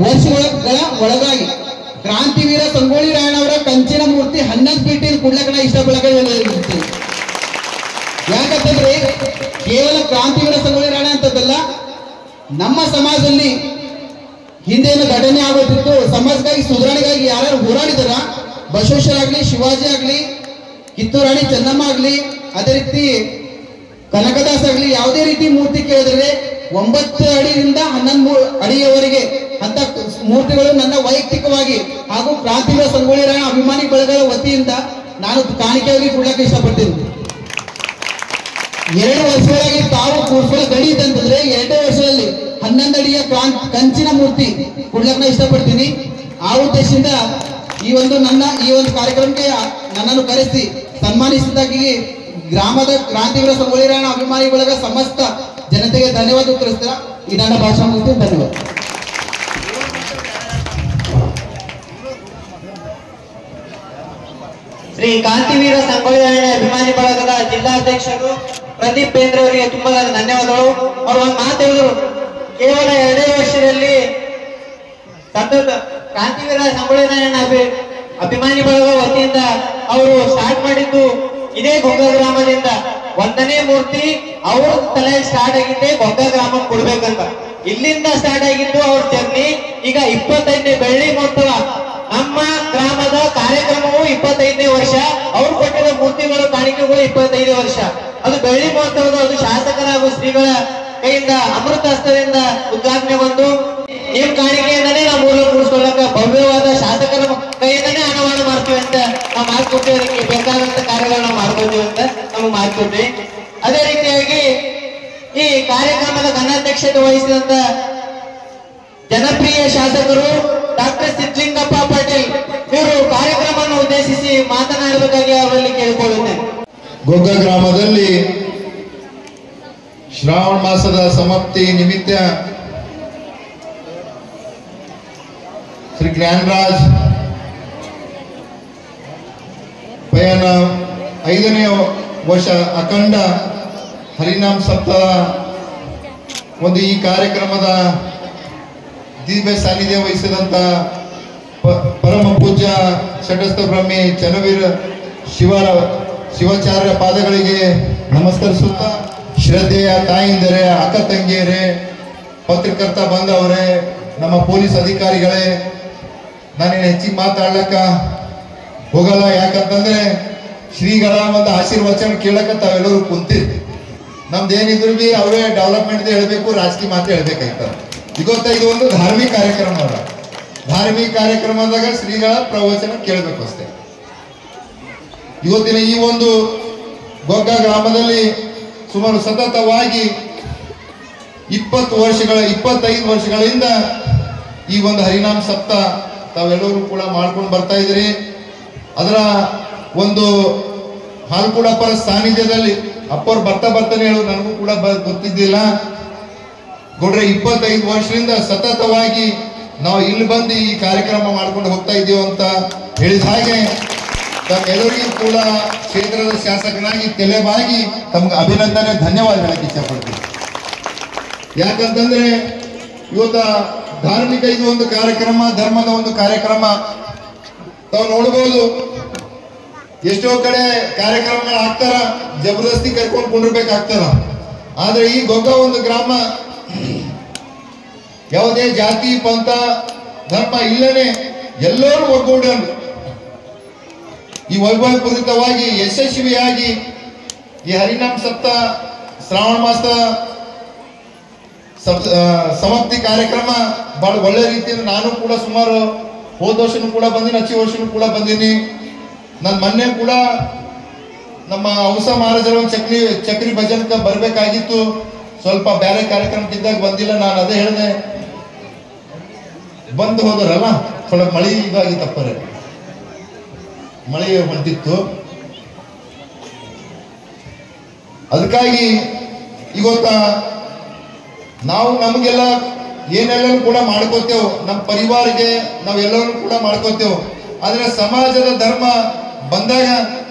ವರ್ಷಗಳ ಒಳಗಾಗಿ ಕ್ರಾಂತಿವೀರ ಸಂಗೊಳ್ಳಿ ರಾಯಣ್ಣ ಅವರ ಕಂಚಿನ ಮೂರ್ತಿ 11 ಫೀಟ್ ಕೊಡ್ಲಕ್ಕ ಇಷ್ಟಪಡಕ್ಕೆ ಹೇಳ್ತೀನಿ. ಯಾಕಂತಂದ್ರೆ ಕೇವಲ ಕ್ರಾಂತಿವೀರ ಸಂಗೊಳ್ಳಿ ರಾಯಣ್ಣ ಅಂತದಲ್ಲ, ನಮ್ಮ ಸಮಾಜದಲ್ಲಿ ಹಿಂದೇನು ಘಟನೆ ಆಗೋತಿತ್ತು, ಸಮಾಜಕ್ಕಾಗಿ ಸುಧಾರಣೆಗಾಗಿ ಯಾರ್ಯಾರು ಹೋರಾಡಿದಾರ, ಬಸವೇಶ್ವರ ಶಿವಾಜಿ ಆಗ್ಲಿ, ಕಿತ್ತೂರು ರಾಣಿ ಚೆನ್ನಮ್ಮ ಆಗ್ಲಿ, ಅದೇ ರೀತಿ ಕನಕದಾಸ್ ಆಗ್ಲಿ, ಯಾವುದೇ ರೀತಿ ಮೂರ್ತಿ ಕೇಳಿದ್ರೆ 9 ಅಡಿಯಿಂದ 11 ಅಡಿಯವರೆಗೆ ಅಂತ ಮೂರ್ತಿಗಳು ನನ್ನ ವೈಯಕ್ತಿಕವಾಗಿ ಹಾಗೂ ಕ್ರಾಂತಿವೀರ ಸಂಗೊಳ್ಳಿ ರಾಯಣ್ಣ ಅಭಿಮಾನಿ ಬಳಗದ ವತಿಯಿಂದ ನಾನು ಕಾಣಿಕೆಯಾಗಿ ಕೊಡಕ್ಕೆ ಇಷ್ಟಪಡ್ತೀನಿ. 2 ವರ್ಷಗಳಾಗಿ ತಾವು ಕೂರ್ಸೋ ಗಡಿ ಅಂತಂದ್ರೆ 2 ವರ್ಷದಲ್ಲಿ 11 ಅಡಿಯ ಕಂಚಿನ ಮೂರ್ತಿ ಕೊಡ್ಲಕ್ಕ ಇಷ್ಟಪಡ್ತೀನಿ. ಆ ಉದ್ದೇಶದಿಂದ ಈ ಒಂದು ಕಾರ್ಯಕ್ರಮಕ್ಕೆ ನನ್ನನ್ನು ಕರೆಸಿ ಸನ್ಮಾನಿಸಿದಾಗಿ ಗ್ರಾಮದ ಕ್ರಾಂತಿವೀರ ಸಂಗೊಳ್ಳಿ ರಾಯಣ್ಣ ಅಭಿಮಾನಿ ಬಳಗ ಸಮಸ್ತ ಜನತೆಗೆ ಧನ್ಯವಾದ ತಿಳಿಸ್ತೀರಾ. ಈ ನನ್ನ ಭಾಷಣ ಮುಗಿಸ್ತೀನಿ. ಧನ್ಯವಾದ. ಶ್ರೀ ಕ್ರಾಂತಿವೀರ ಸಂಗೊಳ್ಳಿ ರಾಯಣ್ಣ ಅಭಿಮಾನಿ ಬಳಗದ ಜಿಲ್ಲಾಧ್ಯಕ್ಷರು ಪ್ರದೀಪ್ ಬೇಂದ್ರೆ ಅವರಿಗೆ ತುಂಬಾ ಧನ್ಯವಾದಗಳು. ಅವರು ಒಂದು ಮಾತು ಹೇಳಿದ್ರು, ಕೇವಲ 2 ವರ್ಷದಲ್ಲಿ ಸತತ ಕ್ರಾಂತಿವೀರ ಸಂಗೊಳ್ಳಿ ರಾಯಣ್ಣ ಅಭಿಮಾನಿ ಬಳಗ ವತಿಯಿಂದ ಅವರು ಸ್ಟಾರ್ಟ್ ಮಾಡಿದ್ದು ಇದೇ ಗೊಗ್ಗ ಗ್ರಾಮದಿಂದ. 1ನೇ ಮೂರ್ತಿ ಅವ್ರ ತಲೆ ಸ್ಟಾರ್ಟ್ ಆಗಿದ್ದೆ ಗೊಗ್ಗ ಗ್ರಾಮಕ್ಕೆ ಕೊಡ್ಬೇಕಂತ. ಇಲ್ಲಿಂದ ಸ್ಟಾರ್ಟ್ ಆಗಿದ್ದು ಅವ್ರ ಜರ್ನಿ. ಈಗ 25ನೇ ಬೆಳ್ಳಿ ಮಹೋತ್ಸವ ನಮ್ಮ ಗ್ರಾಮದ ಕಾರ್ಯಕ್ರಮವು 25ನೇ ವರ್ಷ. ಅವ್ರು ಕೊಟ್ಟಿರೋ ಮೂರ್ತಿಗಳು ಕಾಣಿಕೆಗಳು 25 ವರ್ಷ. ಅದು ಬೆಳ್ಳಿ ಮಹೋತ್ಸವದ ಅದು ಶಾಸಕರ ಹಾಗೂ ಶ್ರೀಗಳ ಕೈಯಿಂದ ಅಮೃತ ಹಸ್ತದಿಂದ ಉದ್ಘಾಟನೆಗೊಂಡು ನಿಮ್ ಕಾಣಿಕೆಯಿಂದನೇ ನಾವು ಮೂಡಿಸ್ಕೊಳ್ಳಕ ಭವ್ಯವಾದ ಶಾಸಕರ ಕೈಯಿಂದನೇ ಅನಾವರಣ ಮಾಡ್ತೀವಿ ಅಂತ ನಾವು ಮಾಡ್ಕೊಡ್ತೀವಿ. ಅದಕ್ಕೆ ಬೇಕಾದಂತ ಕಾರ್ಯಗಳು ನಾವು ಮಾಡ್ಕೊಳ್ತೀವಿ ಅಂತ ನಮಗೆ ಮಾಡ್ಕೊಡ್ತೀವಿ. ಅದೇ ರೀತಿಯಾಗಿ ಈ ಕಾರ್ಯಕ್ರಮದ ಘನಾಧ್ಯಕ್ಷತೆ ವಹಿಸಿದಂತ ಜನಪ್ರಿಯ ಶಾಸಕರು ಡಾಕ್ಟರ್ ಸಿದ್ಧಲಿಂಗಪ್ಪ ಪಾಟೀಲ್ ಇವರು ಕಾರ್ಯಕ್ರಮವನ್ನು ಉದ್ದೇಶಿಸಿ ಮಾತನಾಡಬೇಕಾಗಿ ಅವರಲ್ಲಿ ಕೇಳಿಕೊಳ್ಳುತ್ತೇನೆ. ಗೊಗ್ಗ ಗ್ರಾಮದಲ್ಲಿ ಶ್ರಾವಣ ಮಾಸದ ಸಮಾಪ್ತಿ ನಿಮಿತ್ತ ಶ್ರೀ ಜ್ಞಾನರಾಜ್ ಪಯಣ 5ನೇ ವರ್ಷ ಅಖಂಡ ಹರಿನಾಮ ಸಪ್ತಾಹ ಒಂದು ಈ ಕಾರ್ಯಕ್ರಮದ ದಿವ್ಯ ಸಾನ್ನಿಧ್ಯ ವಹಿಸಿದಂತ ಪರಮ ಪೂಜ್ಯ ಷಟಸ್ಥ ಬ್ರಹ್ಮಿ ಚನ್ನವೀರ ಶಿವಾಚಾರ್ಯ ಪಾದಗಳಿಗೆ ನಮಸ್ಕರಿಸುತ್ತಾ, ಶ್ರದ್ಧೆಯ ತಾಯಿಂದರೇ, ಅಕ್ಕ ತಂಗಿಯರೇ, ಪತ್ರಕರ್ತ ಬಂದವರೇ, ನಮ್ಮ ಪೊಲೀಸ್ ಅಧಿಕಾರಿಗಳೇ, ನಾನೇನು ಹೆಚ್ಚಿಗೆ ಮಾತಾಡ್ಲಕ್ಕ ಹೋಗಲ್ಲ. ಯಾಕಂತಂದ್ರೆ ಶ್ರೀಗಳ ಒಂದು ಆಶೀರ್ವಚನ ಕೇಳಕ್ಕ ತಾವೆಲ್ಲರೂ ಕುಂತಿರಿ. ನಮ್ದೇನಿದ್ರು ಬಿ ಅವರೇ ಡೆವಲಪ್ಮೆಂಟ್ ಹೇಳ್ಬೇಕು, ರಾಜಕೀಯ ಮಾತು ಹೇಳ್ಬೇಕಾಯ್ತದ. ಇವತ್ತ ಇದು ಒಂದು ಧಾರ್ಮಿಕ ಕಾರ್ಯಕ್ರಮ ಅಲ್ಲ. ಧಾರ್ಮಿಕ ಕಾರ್ಯಕ್ರಮದಾಗ ಶ್ರೀಗಳ ಪ್ರವಚನ ಕೇಳಬೇಕು ಅಷ್ಟೇ. ಇವತ್ತಿನ ಈ ಒಂದು ಗೊಗ್ಗ ಗ್ರಾಮದಲ್ಲಿ ಸುಮಾರು ಸತತವಾಗಿ 25 ವರ್ಷಗಳಿಂದ ಈ ಒಂದು ಹರಿನಾಮ ಸಪ್ತಾಹ ತಾವೆಲ್ಲರೂ ಕೂಡ ಮಾಡ್ಕೊಂಡು ಬರ್ತಾ ಇದ್ರಿ. ಅದರ ಒಂದು ಹಾಲ್ಕೂಡಪ್ಪರ ಸಾನ್ನಿಧ್ಯದಲ್ಲಿ ಅಪ್ಪವ್ರು ಬರ್ತಾನೆ ಹೇಳೋದು ನನಗೂ ಕೂಡ ಗೊತ್ತಿದ್ದಿಲ್ಲ. ಗೌಡ್ರೆ 25 ವರ್ಷದಿಂದ ಸತತವಾಗಿ ನಾವು ಇಲ್ಲಿ ಬಂದು ಈ ಕಾರ್ಯಕ್ರಮ ಮಾಡ್ಕೊಂಡು ಹೋಗ್ತಾ ಇದ್ದೀವಿ ಅಂತ ಹೇಳಿದ ಹಾಗೆ ತಮ್ಮೆಲ್ಲರಿಗೂ ಕೂಡ ಕ್ಷೇತ್ರದ ಶಾಸಕನಾಗಿ ತಲೆಬಾಗಿ ತಮ್ಗೆ ಅಭಿನಂದನೆ ಧನ್ಯವಾದ ಹೇಳಕ್ಕೆ ಇಷ್ಟಪಡ್ತೀನಿ. ಯಾಕಂತಂದ್ರೆ ಇವತ್ತ ಧಾರ್ಮಿಕ ಇದು ಒಂದು ಕಾರ್ಯಕ್ರಮ, ಧರ್ಮದ ಒಂದು ಕಾರ್ಯಕ್ರಮ. ತಾವು ನೋಡ್ಬೋದು ಎಷ್ಟೋ ಕಡೆ ಕಾರ್ಯಕ್ರಮಗಳು ಆಗ್ತಾರ, ಜಬರ್ದಸ್ತಿ ಕರ್ಕೊಂಡು ಕುಂಡಿರ್ಬೇಕಾಗ್ತಾರ. ಆದ್ರೆ ಈ ಗೊಗ್ಗ ಒಂದು ಗ್ರಾಮ ಯಾವುದೇ ಜಾತಿ ಪಂಥ ಧರ್ಮ ಇಲ್ಲನೆ ಎಲ್ಲರೂ ಒಗ್ಗೂಡಲು ಈ ವೈಭವಪೂರಿತವಾಗಿ ಯಶಸ್ವಿಯಾಗಿ ಈ ಹರಿನಾಮ ಸಪ್ತಾಹ ಶ್ರಾವಣ ಮಾಸ ಸಮಾಪ್ತಿ ಕಾರ್ಯಕ್ರಮ ಬಹಳ ಒಳ್ಳೆ ರೀತಿಯಿಂದ ನಾನು ಕೂಡ ಸುಮಾರು ಹೋದ ವರ್ಷನೂ ಕೂಡ ಬಂದೀನಿ, ಹಚ್ಚಿ ವರ್ಷನೂ ಕೂಡ ಬಂದೀನಿ. ನಾನು ಮೊನ್ನೆ ಕೂಡ ನಮ್ಮ ಔಸ ಮಹಾರಾಜರ ಒಂದು ಚಕ್ರಿ ಭಜನ್ಕ ಬರ್ಬೇಕಾಗಿತ್ತು, ಸ್ವಲ್ಪ ಬೇರೆ ಕಾರ್ಯಕ್ರಮಕ್ಕಿದ್ದಾಗ ಬಂದಿಲ್ಲ. ನಾನು ಅದೇ ಹೇಳಿದೆ, ಬಂದು ಹೋದರಲ್ಲ ಸ್ವಲ್ಪ ಮಳಿ ಇದಾಗಿತ್ತಪ್ಪರೆ, ಮಳೆ ಹೊಂಟಿತ್ತು. ಅದಕ್ಕಾಗಿ ಇವತ್ತ ನಾವು ನಮಗೆಲ್ಲ ಏನೆಲ್ಲರೂ ಕೂಡ ಮಾಡ್ಕೋತೇವೆ, ನಮ್ಮ ಪರಿವಾರಿಗೆ ನಾವೆಲ್ಲರೂ ಕೂಡ ಮಾಡ್ಕೋತೇವೆ. ಆದ್ರೆ ಸಮಾಜದ ಧರ್ಮ ಬಂದಾಗ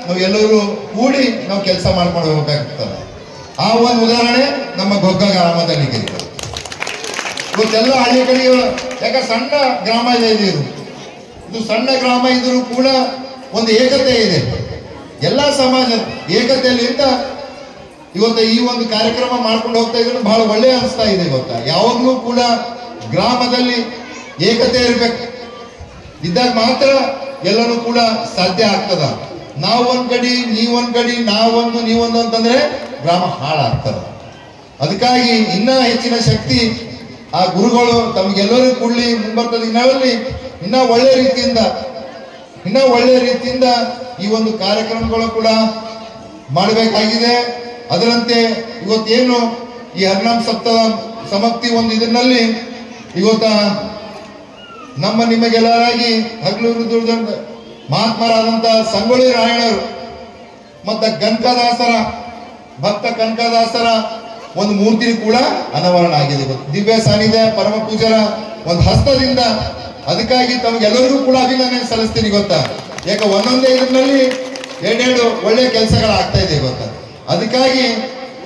ನಾವು ಎಲ್ಲರೂ ಕೂಡಿ ನಾವು ಕೆಲಸ ಮಾಡ್ಕೊಂಡು ಹೋಗ್ಬೇಕಾಗ್ತದೆ. ಆ ಒಂದು ಉದಾಹರಣೆ ನಮ್ಮ ಗೊಗ್ಗ ಗ್ರಾಮದಲ್ಲಿ ಇವತ್ತೆಲ್ಲ ಹಳ್ಳಿ ಕಡೆ, ಯಾಕೆ ಸಣ್ಣ ಗ್ರಾಮ ಇದೆ, ಇದು ಸಣ್ಣ ಗ್ರಾಮ ಇದ್ರೂ ಕೂಡ ಒಂದು ಏಕತೆ ಇದೆ. ಎಲ್ಲ ಸಮಾಜ ಏಕತೆಯಲ್ಲಿಂದ ಇವತ್ತು ಈ ಒಂದು ಕಾರ್ಯಕ್ರಮ ಮಾಡ್ಕೊಂಡು ಹೋಗ್ತಾ ಇದ್ರು ಬಹಳ ಒಳ್ಳೆ ಅನಿಸ್ತಾ ಇದೆ. ಇವತ್ತ ಯಾವಾಗ್ಲೂ ಕೂಡ ಗ್ರಾಮದಲ್ಲಿ ಏಕತೆ ಇರ್ಬೇಕು, ಇದ್ದಾಗ ಮಾತ್ರ ಎಲ್ಲರೂ ಕೂಡ ಸಾಧ್ಯ ಆಗ್ತದ. ನಾವು ಒಂದ್ ಗಡಿ, ನೀವೊಂದ್ ಗಡಿ, ನಾವೊಂದು ನೀವೊಂದು ಅಂತಂದ್ರೆ ಗ್ರಾಮ ಹಾಳಾಗ್ತದ. ಅದಕ್ಕಾಗಿ ಇನ್ನ ಹೆಚ್ಚಿನ ಶಕ್ತಿ ಆ ಗುರುಗಳು ತಮಗೆಲ್ಲರೂ ಕೂಡಲಿ ಮುಂಬರ್ತ ದಿನಗಳಲ್ಲಿ ಇನ್ನ ಒಳ್ಳೆ ರೀತಿಯಿಂದ ಈ ಒಂದು ಕಾರ್ಯಕ್ರಮಗಳು ಕೂಡ ಮಾಡಬೇಕಾಗಿದೆ. ಅದರಂತೆ ಇವತ್ತೇನು ಈ ಹರಿನಾಮ ಸಪ್ತಾಹ ಸಮಾಪ್ತಿ ಒಂದು ಇದರಲ್ಲಿ ಇವತ್ತ ನಮ್ಮ ನಿಮಗೆಲ್ಲರಾಗಿ ಹಗಲು ದುರ್ದಂತ ಮಹಾತ್ಮರಾದಂತ ಸಂಗೊಳ್ಳಿ ರಾಯಣ್ಣರು ಮತ್ತ ಕನಕದಾಸರ ಭಕ್ತ ಕನಕದಾಸರ ಒಂದು ಮೂರ್ತಿ ಕೂಡ ಅನಾವರಣ ಆಗಿದೆ. ದಿವ್ಯ ಸಾನ್ನಿಧ್ಯ ಪರಮ ಪೂಜರ ಒಂದು ಹಸ್ತದಿಂದ. ಅದಕ್ಕಾಗಿ ತಮಗೆಲ್ಲರಿಗೂ ಕೂಡ ಅಭಿನಂದನೆ ಸಲ್ಲಿಸ್ತೀನಿ ಗೊತ್ತಾ. ಯಾಕೆ ಒಂದೊಂದೇ ಇದರಲ್ಲಿ ಎರಡೆರಡು ಒಳ್ಳೆ ಕೆಲಸಗಳಾಗ್ತಾ ಇದೆ ಗೊತ್ತಾ. ಅದಕ್ಕಾಗಿ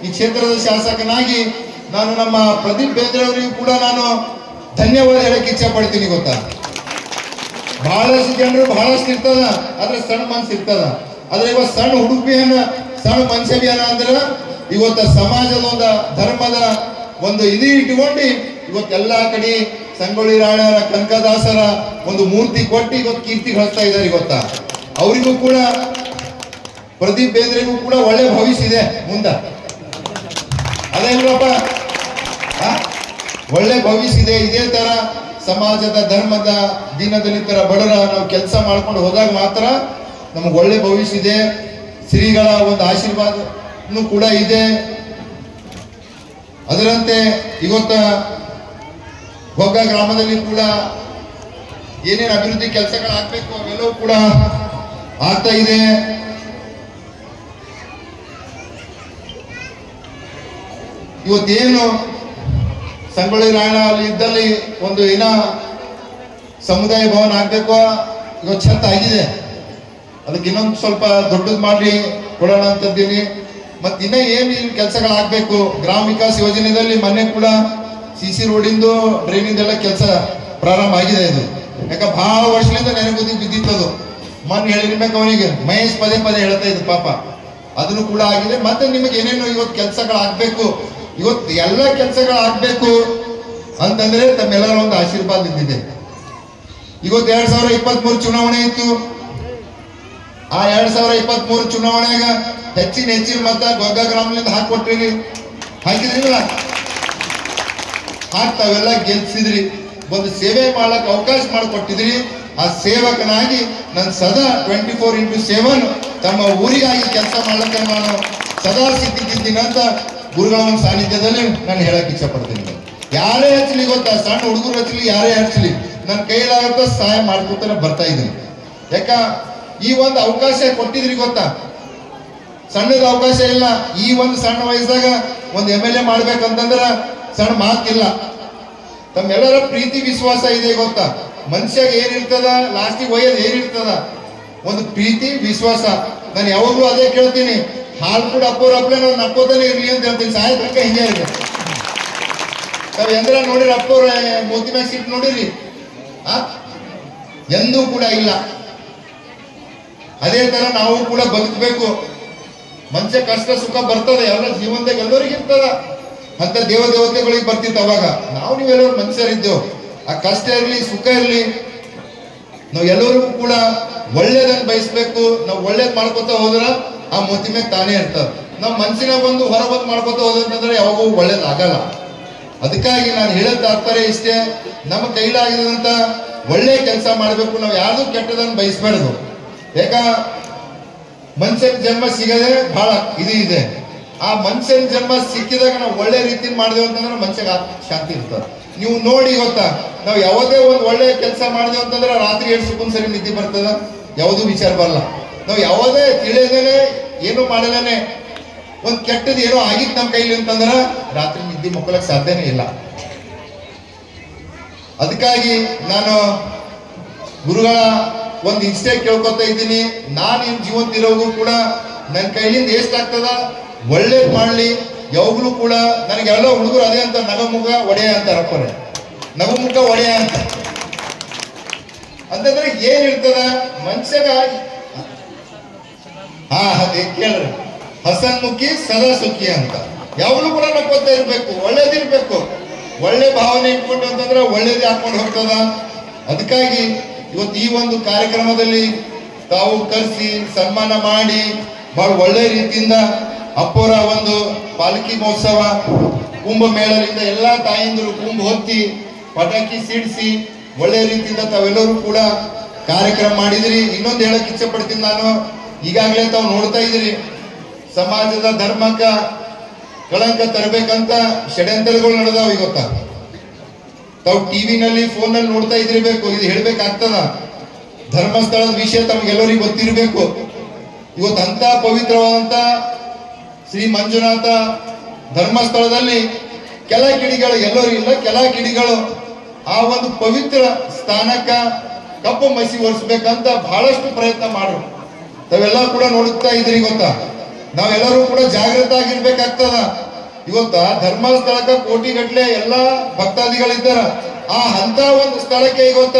ಈ ಕ್ಷೇತ್ರದ ಶಾಸಕನಾಗಿ ನಾನು ನಮ್ಮ ಪ್ರದೀಪ್ ಬೇಂದ್ರೆಯವರಿಗೂ ಕೂಡ ನಾನು ಧನ್ಯವಾದ ಹೇಳಕ್ಕೆ ಇಚ್ಛೆ ಪಡ್ತೀನಿ ಗೊತ್ತಾ. ಬಹಳಷ್ಟು ಜನರು ಬಹಳಷ್ಟು ಇರ್ತದ, ಆದ್ರೆ ಸಣ್ಣ ಮನ್ಸು ಇರ್ತದ. ಆದ್ರೆ ಇವತ್ತು ಸಣ್ಣ ಹುಡುಪಿಯನ್ನ ಸಣ್ಣ ಮನುಷ್ಯನ ಅಂದ್ರೆ ಇವತ್ತ ಸಮಾಜದ ಒಂದು ಧರ್ಮದ ಒಂದು ಇದು ಇಟ್ಕೊಂಡು ಇವತ್ತೆಲ್ಲಾ ಕಡೆ ಸಂಗೊಳ್ಳಿ ರಾಯಣ್ಣರ ಕನಕದಾಸರ ಒಂದು ಮೂರ್ತಿ ಕೊಟ್ಟು ಇವತ್ತು ಕೀರ್ತಿ ಗಳಿಸ್ತಾ ಇದ್ದಾರೆ ಗೊತ್ತಾ. ಅವರಿಗೂ ಕೂಡ ಪ್ರದೀಪ್ ಬೇಂದ್ರೆಗೂ ಕೂಡ ಒಳ್ಳೆ ಭವಿಷ್ಯ ಇದೆ ಮುಂದ. ಅದೇನಪ್ಪ, ಒಳ್ಳೆ ಭವಿಷ್ಯ ಇದೆ. ಇದೇ ತರ ಸಮಾಜದ ಧರ್ಮದ ದೀನದಲಿತರ ಬಡರ ನಾವು ಕೆಲಸ ಮಾಡ್ಕೊಂಡು ಹೋದಾಗ ಮಾತ್ರ ನಮ್ಗೆ ಒಳ್ಳೆ ಭವಿಷ್ಯ ಇದೆ. ಶ್ರೀಗಳ ಒಂದು ಆಶೀರ್ವಾದನೂ ಕೂಡ ಇದೆ. ಅದರಂತೆ ಇವತ್ತ ಗೊಗ್ಗ ಗ್ರಾಮದಲ್ಲಿ ಕೂಡ ಏನೇನು ಅಭಿವೃದ್ಧಿ ಕೆಲಸಗಳಾಗಬೇಕು ಅವೆಲ್ಲವೂ ಕೂಡ ಆಗ್ತಾ ಇದೆ. ಇವತ್ತೇನು ಸಂಗೊಳ್ಳಿ ರಾಯಣ್ಣ ಅಲ್ಲಿ ಇದ್ದಲ್ಲಿ ಒಂದು ಏನ ಸಮುದಾಯ ಭವನ ಆಗ್ಬೇಕು, ಇವತ್ತು ಛತ್ ಆಗಿದೆ. ಅದಕ್ಕೆ ಇನ್ನೊಂದು ಸ್ವಲ್ಪ ದೊಡ್ಡದು ಮಾಡಿ ಕೊಡೋಣ ಅಂತಿದ್ದೀನಿ. ಮತ್ತೆ ಇನ್ನ ಏನು ಕೆಲಸಗಳಾಗಬೇಕು ಗ್ರಾಮ ವಿಕಾಸ್ ಯೋಜನೆಯಲ್ಲಿ ಮೊನ್ನೆ ಕೂಡ CC ರೋಡಿಂದು ಡ್ರೈನಿಂದೆಲ್ಲ ಕೆಲಸ ಪ್ರಾರಂಭ ಆಗಿದೆ. ಇದು ಯಾಕ ಬಹಳ ವರ್ಷದಿಂದ ನೆನಗುದಿ ಬಿದ್ದಿತ್ತದು. ಮೊನ್ನೆ ಹೇಳಿರ್ಬೇಕು ಅವನಿಗೆ, ಮಹೇಶ್ ಪದೇ ಹೇಳ್ತಾ ಇದ್ದು ಪಾಪ. ಅದನ್ನು ಕೂಡ ಆಗಿದೆ. ಮತ್ತೆ ನಿಮಗೆ ಏನೇನು ಇವತ್ತು ಕೆಲಸಗಳಾಗಬೇಕು, ಇವತ್ತು ಎಲ್ಲ ಕೆಲಸಗಳಾಗಬೇಕು ಅಂತಂದ್ರೆ ತಮ್ಮೆಲ್ಲರ ಒಂದು ಆಶೀರ್ವಾದ ಇದ್ದಿದೆ. ಇವತ್ತು 2023 ಚುನಾವಣೆ ಇತ್ತು. ಆ 2023 ಚುನಾವಣೆಗ ಹೆಚ್ಚಿನ ಮತ ಗೊಗ್ಗ ಗ್ರಾಮದಿಂದ ಹಾಕಿದ್ರಿಲ್ಲ, ತಾವೆಲ್ಲ ಗೆಲ್ಸಿದ್ರಿ. ಒಂದು ಸೇವೆ ಮಾಡಕ್ ಅವಕಾಶ ಮಾಡಿಕೊಟ್ಟಿದ್ರಿ. ಆ ಸೇವಕನಾಗಿ ನಾನು ಸದಾ 24x7 ತಮ್ಮ ಊರಿಗಾಗಿ ಕೆಲಸ ಮಾಡ್ಲಿಕ್ಕೆ ನಾನು ಸದಾ ಸಿದ್ಧಿದ್ದೀನಿ ಅಂತ ಗುರುಗಳ ಒಂದು ಸಾನ್ನಿಧ್ಯದಲ್ಲಿ ನಾನು ಹೇಳಕ್ ಇಚ್ಛೆ ಪಡ್ತೀನಿ. ಯಾರೇ ಹಚ್ಚಲಿ ಗೊತ್ತಾ, ಸಣ್ಣ ಹುಡುಗರು ಹಚ್ಚಲಿ, ಯಾರೇ ಹಚ್ಚಲಿ, ನನ್ನ ಕೈಲಾಗುತ್ತ ಸಹಾಯ ಮಾಡ್ಕೊತಾನೆ ಬರ್ತಾ ಇದ್ದೀನಿ. ಯಾಕ ಈ ಒಂದು ಅವಕಾಶ ಕೊಟ್ಟಿದ್ರಿ ಗೊತ್ತಾ. ಸಣ್ಣದ ಅವಕಾಶ ಇಲ್ಲ. ಈ ಒಂದು ಸಣ್ಣ ವಯಸ್ಸಾಗ ಒಂದು MLA ಮಾಡ್ಬೇಕಂತಂದ್ರ ಸಣ್ಣ ಮಾತಿಲ್ಲ. ತಮ್ಮೆಲ್ಲರ ಪ್ರೀತಿ ವಿಶ್ವಾಸ ಇದೆ ಗೊತ್ತಾ. ಮನುಷ್ಯಾಗ ಏನಿರ್ತದ, ಲಾಸ್ಟಿಗೆ ಒಯ್ಯೋದು ಏನಿರ್ತದ, ಒಂದು ಪ್ರೀತಿ ವಿಶ್ವಾಸ. ನಾನು ಯಾವಾಗ್ಲೂ ಅದೇ ಕೇಳ್ತೀನಿ, ಹಾಲು ಕೂಡ ಅಪ್ಪೋರ್ ಅಪ್ಲೆ ನಾವು ನಕ್ಕೋತಾನೆ ಇರ್ಲಿ ಅಂತ ಹೇಳ್ತೀನಿ. ಸಾಯ ತನಕ ಹಿಂಗೆ ಇದೆ. ತಾವ್ ಎಂದ್ರ ನೋಡಿರಿ ಅಪ್ಪವ್ರ ಮೋತಿ ಮ್ಯಾಗ ಸಿಟ್ಟು ನೋಡಿರಿ ಎಂದೂ ಕೂಡ ಇಲ್ಲ. ಅದೇ ತರ ನಾವು ಕೂಡ ಬದುಕಬೇಕು. ಮನುಷ್ಯ ಕಷ್ಟ ಸುಖ ಬರ್ತದೆ, ಎಲ್ಲ ಜೀವನದಾಗ ಎಲ್ಲರಿಗೂ ಇರ್ತದ. ಅಂತ ದೇವತೆಗಳಿಗೆ ಬರ್ತಿತ್ತು ಅವಾಗ. ನಾವು ನೀವೆಲ್ಲರೂ ಮನುಷ್ಯರಿದ್ದೇವು. ಆ ಕಷ್ಟ ಇರ್ಲಿ ಸುಖ ಇರ್ಲಿ ನಾವು ಎಲ್ಲರಿಗೂ ಕೂಡ ಒಳ್ಳೇದನ್ನ ಬಯಸ್ಬೇಕು. ನಾವು ಒಳ್ಳೇದ್ ಮಾಡ್ಕೊತ ಹೋದ್ರ ಆ ಮೋತಿ ಮ್ಯಾಗ ತಾನೇ ಇರ್ತದ. ನಾವು ಮನ್ಸಿನ ಬಂದು ಹೊರ ಬಂದು ಮಾಡ್ಕೊತ ಹೋದಂತಂದ್ರೆ ಯಾವಾಗೂ ಒಳ್ಳೇದಾಗಲ್ಲ. ಅದಕ್ಕಾಗಿ ನಾನು ಹೇಳೋ ತಾತ್ಪರ್ಯ ಇಷ್ಟೇ, ನಮ್ಮ ಕೈಲಾಗಿದಂತ ಒಳ್ಳೆ ಕೆಲಸ ಮಾಡ್ಬೇಕು. ನಾವು ಯಾರ್ದು ಕೆಟ್ಟದನ್ನ ಬಯಸ್ಬಾರ್ದು. ಯಾಕ ಮನುಷ್ಯನ ಜನ್ಮ ಸಿಗದೆ ಬಹಳ ಇದೆ. ಆ ಮನುಷ್ಯನ ಜನ್ಮ ಸಿಕ್ಕಿದಾಗ ನಾವು ಒಳ್ಳೆ ರೀತಿ ಮಾಡಿದೆವು ಅಂತಂದ್ರೆ ಮನುಷ್ಯಗೆ ಶಾಂತಿ ಇರ್ತದೆ. ನೀವು ನೋಡಿ ಗೊತ್ತಾ, ನಾವು ಯಾವುದೇ ಒಂದು ಒಳ್ಳೆ ಕೆಲಸ ಮಾಡಿದೆವು ಅಂತಂದ್ರೆ ರಾತ್ರಿ 7 ಸುಖನ್ ಸರಿ ನಿದ್ದೆ ಬರ್ತದ, ಯಾವುದೂ ವಿಚಾರ ಬರಲ್ಲ. ನಾವು ಯಾವುದೇ ತಿಳಿಯದೇನೆ ಏನು ಮಾಡಲೇನೆ ಒಂದ್ ಕೆಟ್ಟದ್ ಏನೋ ಆಗಿತ್ತು ನಮ್ಮ ಕೈಲಿ ಅಂತಂದ್ರ ರಾತ್ರಿ ನಿದ್ದೆ ಮಕ್ಕಳಕ್ಕೆ ಸಾಧ್ಯನೇ ಇಲ್ಲ. ಅದಕ್ಕಾಗಿ ನಾನು ಗುರುಗಳ ಒಂದು ಇಷ್ಟೇ ಕೇಳ್ಕೊತಾ ಇದ್ದೀನಿ, ನಾನು ನಿಮ್ ಜೀವಂತ ಇರೋಗೂ ಕೂಡ ನನ್ನ ಕೈಲಿಂದ ಎಷ್ಟಾಗ್ತದ ಒಳ್ಳೇದ್ ಮಾಡ್ಲಿ. ಯಾವಾಗ್ಲೂ ಕೂಡ ನನಗೆ ಎಲ್ಲ ಹುಡುಗರು ಅದೇ ಅಂತ ನಗಮುಖ ಒಡೆಯ ಅಂತ ರಪ್ಪರೆ, ನಗುಮುಖ ಒಡೆಯ ಅಂತ ಅಂತಂದ್ರೆ ಏನ್ ಇರ್ತದ ಮನುಷ್ಯಗ. ಅದೇ ಕೇಳ್ರಿ, ಹಸನ್ಮುಖಿ ಸದಾ ಸುಖಿ ಅಂತ. ಯಾವಾಗ್ಲೂ ಕೂಡ ನಕ್ಕೋತಾ ಇರ್ಬೇಕು, ಒಳ್ಳೇದಿರ್ಬೇಕು. ಒಳ್ಳೆ ಭಾವನೆ ಇಟ್ಕೊಂಡು ಅಂತಂದ್ರೆ ಒಳ್ಳೇದೇ ಹಾಕೊಂಡು ಹೋಗ್ತದ. ಅದಕ್ಕಾಗಿ ಇವತ್ತು ಈ ಒಂದು ಕಾರ್ಯಕ್ರಮದಲ್ಲಿ ತಾವು ಕರೆಸಿ ಸನ್ಮಾನ ಮಾಡಿ ಬಹಳ ಒಳ್ಳೆ ರೀತಿಯಿಂದ ಅಪ್ಪೋರ ಒಂದು ಪಾಲಕಿ ಮಹೋತ್ಸವ ಕುಂಭಮೇಳದಿಂದ ಎಲ್ಲಾ ತಾಯಂದಿರು ಕುಂಭ ಹೊತ್ತಿ ಪಟಾಕಿ ಸಿಡಿಸಿ ಒಳ್ಳೆ ರೀತಿಯಿಂದ ತಾವೆಲ್ಲರೂ ಕೂಡ ಕಾರ್ಯಕ್ರಮ ಮಾಡಿದಿರಿ. ಇನ್ನೊಂದು ಹೇಳಕ್ ಇಚ್ಛೆ ಪಡ್ತೀನಿ ನಾನು, ಈಗಾಗಲೇ ತಾವು ನೋಡ್ತಾ ಇದ್ದೀರಿ ಸಮಾಜದ ಧರ್ಮಕ್ಕ ಕಳಂಕ ತರಬೇಕಂತ ಷಡ್ಯಂತ್ರಗಳು ನಡೆದಾವ. ಇವತ್ತ ತಾವು ಟಿವಿನಲ್ಲಿ ಫೋನಲ್ಲಿ ನೋಡ್ತಾ ಇದ್ದಿರ್ಬೇಕು, ಇದು ಹೇಳ್ಬೇಕಾಗ್ತದ. ಧರ್ಮಸ್ಥಳದ ವಿಷಯ ತಮಗೆಲ್ಲರಿಗೂ ಗೊತ್ತಿರಬೇಕು. ಇವತ್ತಂತ ಪವಿತ್ರವಾದಂತ ಶ್ರೀ ಮಂಜುನಾಥ ಧರ್ಮಸ್ಥಳದಲ್ಲಿ ಕೆಲ ಕಿಡಿಗಳು ಎಲ್ಲರೂ ಇಲ್ಲ, ಕೆಲ ಕಿಡಿಗಳು ಆ ಒಂದು ಪವಿತ್ರ ಸ್ಥಾನಕ್ಕ ಕಪ್ಪು ಮಸಿ ಒರೆಸ್ಬೇಕಂತ ಬಹಳಷ್ಟು ಪ್ರಯತ್ನ ಮಾಡ್ರು. ತಾವೆಲ್ಲ ಕೂಡ ನೋಡುತ್ತಾ ಇದ್ರಿ. ಗೊತ್ತಾ, ನಾವೆಲ್ಲರೂ ಕೂಡ ಜಾಗೃತ ಆಗಿರ್ಬೇಕಾಗ್ತದ. ಇವತ್ತ ಧರ್ಮಸ್ಥಳಕ್ಕ ಕೋಟಿಗಟ್ಲೆ ಎಲ್ಲಾ ಭಕ್ತಾದಿಗಳಿದ್ದಾರ. ಆ ಅಂತ ಒಂದು ಸ್ಥಳಕ್ಕೆ ಇವತ್ತ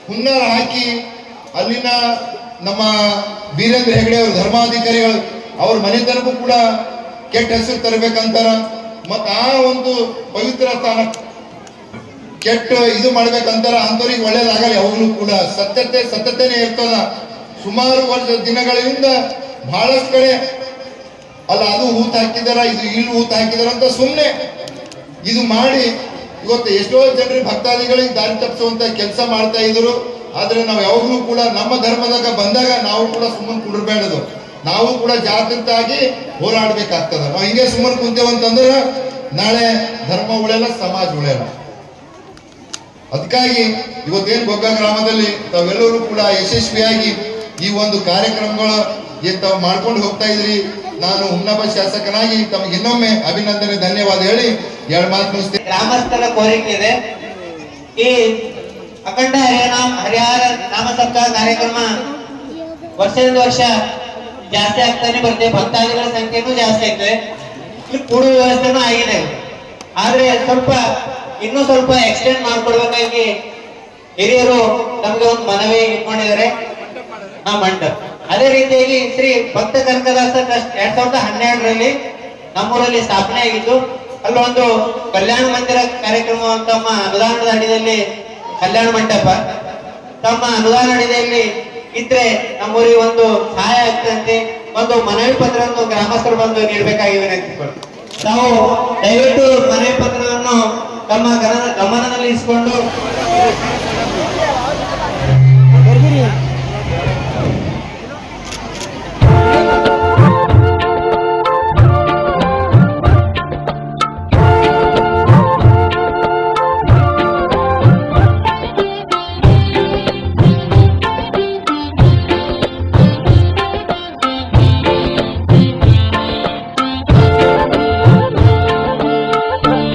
ಹುನ್ನಾರ ಹಾಕಿ ಅಲ್ಲಿನ ನಮ್ಮ ವೀರೇಂದ್ರ ಹೆಗಡೆ ಅವರು ಧರ್ಮಾಧಿಕಾರಿಗಳು ಅವ್ರ ಮನೆತನಕ್ಕೂ ಕೂಡ ಕೆಟ್ಟ ಹೆಸರು ತರಬೇಕಂತಾರ. ಮತ್ತ ಆ ಒಂದು ಪವಿತ್ರ ಸ್ಥಾನ ಕೆಟ್ಟ ಇದು ಮಾಡ್ಬೇಕಂತಾರ. ಅಂತವ್ರಿಗೆ ಒಳ್ಳೇದಾಗಲ್ಲ. ಯಾವಾಗ್ಲೂ ಕೂಡ ಸತ್ಯತೆನೇ ಇರ್ತದ. ಸುಮಾರು ವರ್ಷ ದಿನಗಳಿಂದ ಬಹಳಷ್ಟು ಕಡೆ ಅಲ್ಲ ಅದು ಊತ ಹಾಕಿದಾರ, ಇದು ಇಲ್ಲಿ ಊತ ಹಾಕಿದಾರ ಅಂತ ಸುಮ್ಮನೆ ಇದು ಮಾಡಿ ಇವತ್ತು ಎಷ್ಟೋ ಜನರು ಭಕ್ತಾದಿಗಳಿಗೆ ದಾರಿ ತಪ್ಪಿಸುವಂತ ಕೆಲಸ ಮಾಡ್ತಾ ಇದ್ರು. ಆದ್ರೆ ನಾವು ಯಾವಾಗ್ಲೂ ಕೂಡ ನಮ್ಮ ಧರ್ಮದಾಗ ಬಂದಾಗ ನಾವು ಕೂಡ ಸುಮ್ಮನೆ ಕುಡಿರ್ಬೇಡದು. ನಾವು ಕೂಡ ಜಾಗೃತಾಗಿ ಹೋರಾಡ್ಬೇಕಾಗ್ತದ. ನಾವು ಹಿಂಗೆ ಸುಮ್ಮನೆ ಕುಂತೇವಂತಂದ್ರ ನಾಳೆ ಧರ್ಮ ಉಳಿಯಲ್ಲ, ಸಮಾಜ ಉಳಿಯಲ್ಲ. ಅದಕ್ಕಾಗಿ ಇವತ್ತೇನು ಗೊಗ್ಗ ಗ್ರಾಮದಲ್ಲಿ ತಾವೆಲ್ಲರೂ ಕೂಡ ಯಶಸ್ವಿಯಾಗಿ ಈ ಒಂದು ಕಾರ್ಯಕ್ರಮಗಳು ಏನ್ ತಾವು ಮಾಡ್ಕೊಂಡು ಹೋಗ್ತಾ ಇದ್ರಿ. ನಾನು ಹುಮ್ನಾಬ ಶಾಸಕನಾಗಿ ತಮಗೆ ಇನ್ನೊಮ್ಮೆ ಅಭಿನಂದನೆ ಧನ್ಯವಾದ ಹೇಳಿ 2 ಮಾತು ಮುಗಿಸ್ತೀನಿ. ಗ್ರಾಮಸ್ಥರ ಕೋರಿಕೆ ಇದೆ, ಈ ಅಖಂಡ ಹರಿಹರ ನಾಮ ಸಪ್ತಾಹ ಕಾರ್ಯಕ್ರಮ ವರ್ಷದಿಂದ ವರ್ಷ ಜಾಸ್ತಿ ಆಗ್ತಾನೆ ಬರ್ತದೆ. ಭಕ್ತಾದಿಗಳ ಸಂಖ್ಯೆನೂ ಜಾಸ್ತಿ ಆಗ್ತದೆ. ಇಲ್ಲಿ ಕೂಡುವ ವ್ಯವಸ್ಥೆನೂ ಆಗಿದೆ. ಆದ್ರೆ ಇನ್ನೂ ಸ್ವಲ್ಪ ಎಕ್ಸ್ಟೆಂಡ್ ಮಾಡ್ಕೊಡ್ಬೇಕಾಗಿ ಹಿರಿಯರು ನಮ್ಗೆ ಒಂದು ಮನವಿ ಇಟ್ಕೊಂಡಿದ್ದಾರೆ, ಆ ಮಂಟಪ. ಅದೇ ರೀತಿಯಾಗಿ ಶ್ರೀ ಭಕ್ತ ಕನಕದಾಸ ಟ್ರಸ್ಟ್ 2012ರಲ್ಲಿ ನಮ್ಮೂರಲ್ಲಿ ಸ್ಥಾಪನೆ ಆಗಿದ್ದು. ಅಲ್ಲೊಂದು ಕಲ್ಯಾಣ ಮಂದಿರ ಕಾರ್ಯಕ್ರಮ ತಮ್ಮ ಅನುದಾನದ ಅಡಿಯಲ್ಲಿ ಕಲ್ಯಾಣ ಮಂಟಪ ತಮ್ಮ ಅನುದಾನ ಅಡಿಯಲ್ಲಿ ಇದ್ರೆ ನಮ್ಮೂರಿಗೆ ಒಂದು ಸಹಾಯ ಆಗ್ತಂತೆ. ಒಂದು ಮನವಿ ಪತ್ರವನ್ನು ಗ್ರಾಮಸ್ಥರು ಬಂದು ನೀಡಬೇಕಾಗಿದೆ ವಿನಂತಿಸಿಕೊಳ್ಳಿ. ನಾವು ದಯವಿಟ್ಟು ಮನವಿ ಪತ್ರವನ್ನು ತಮ್ಮ ಗಮನದಲ್ಲಿ ಇರಿಸಿಕೊಂಡು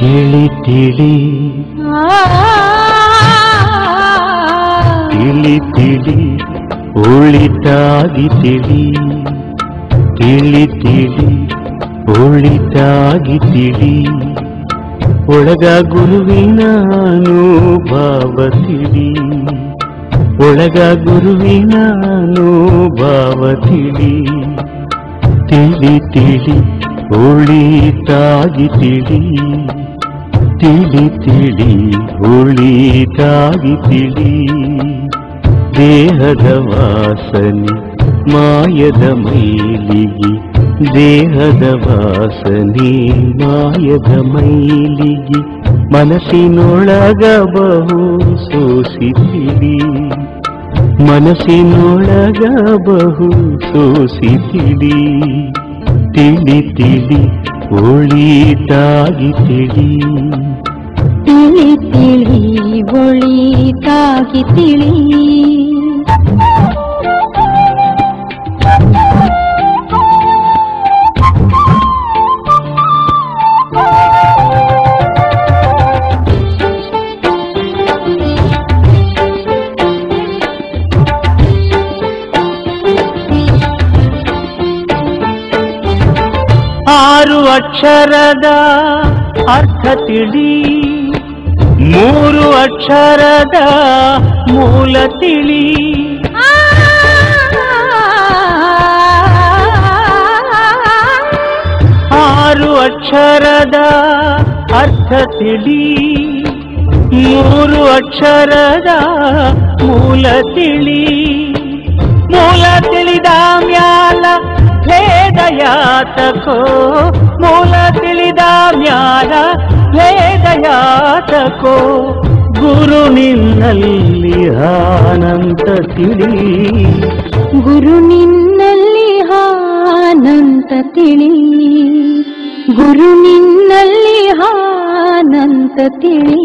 ತಿಳಿ ತಿಳಿ ತಿಳಿ ತಿಳಿ ಒಳಿತಾಗಿ ತಿಳಿ ತಿಳಿ ತಿಳಿ ಒಳಿತಾಗಿ ತಿಳಿ ಒಳಗ ಗುರುವಿನ ಅನುಭವ ತಿಳಿ, ಒಳಗ ಗುರುವಿನ ಅನುಭವ ತಿಳಿ, ತಿಳಿ ತಿಳಿ ಒಳಿತಾಗಿ ತಿಳಿ, ತಿಳಿ ತಿಳಿ ಒಳಿತಾಗಿ ತಿಳಿ. ದೇಹದ ವಾಸನೆ ಮಾಯದ ಮೈಲಿಗೆ, ದೇಹದ ವಾಸನೆ ಮಾಯದ ಮೈಲಿಗೆ, ಮನಸ್ಸಿನೊಳಗ ಬಹು ಸೋಸಿತಿಳಿ, ಮನಸ್ಸಿನೊಳಗ ಬಹು ಸೋಸಿತಿಳಿ. ತಿಳಿ ತಿಳಿ ಒಳಿತಾಗಿ ತಿಳಿ, ತಿಳಿ ತಿಳಿ ಒಳಿತಾಗಿ ತಿಳಿ. ಆರು ಅಕ್ಷರದ ಅರ್ಥ ತಿಳಿ, ಮೂರು ಅಕ್ಷರದ ಮೂಲ ತಿಳಿ. ಆರು ಅಕ್ಷರದ ಅರ್ಥ ತಿಳಿ, ಮೂರು ಅಕ್ಷರದ ಮೂಲ ತಿಳಿ. ಮೂಲ ತಿಳಿದ ಮ್ಯಾಲ ಭೇದ ಯಾತಕೋ, ಮೂಲ ತಿಳಿದ ಮ್ಯಾಲ ಭೇದ ಯಾತಕೋ. ಗುರು ನಿನ್ನಲ್ಲಿ ಆನಂತ ತಿಳಿ, ಗುರು ನಿನ್ನಲ್ಲಿ ಆನಂತ ತಿಳಿ, ಗುರು ನಿನ್ನಲ್ಲಿ ಆನಂತ ತಿಳಿ.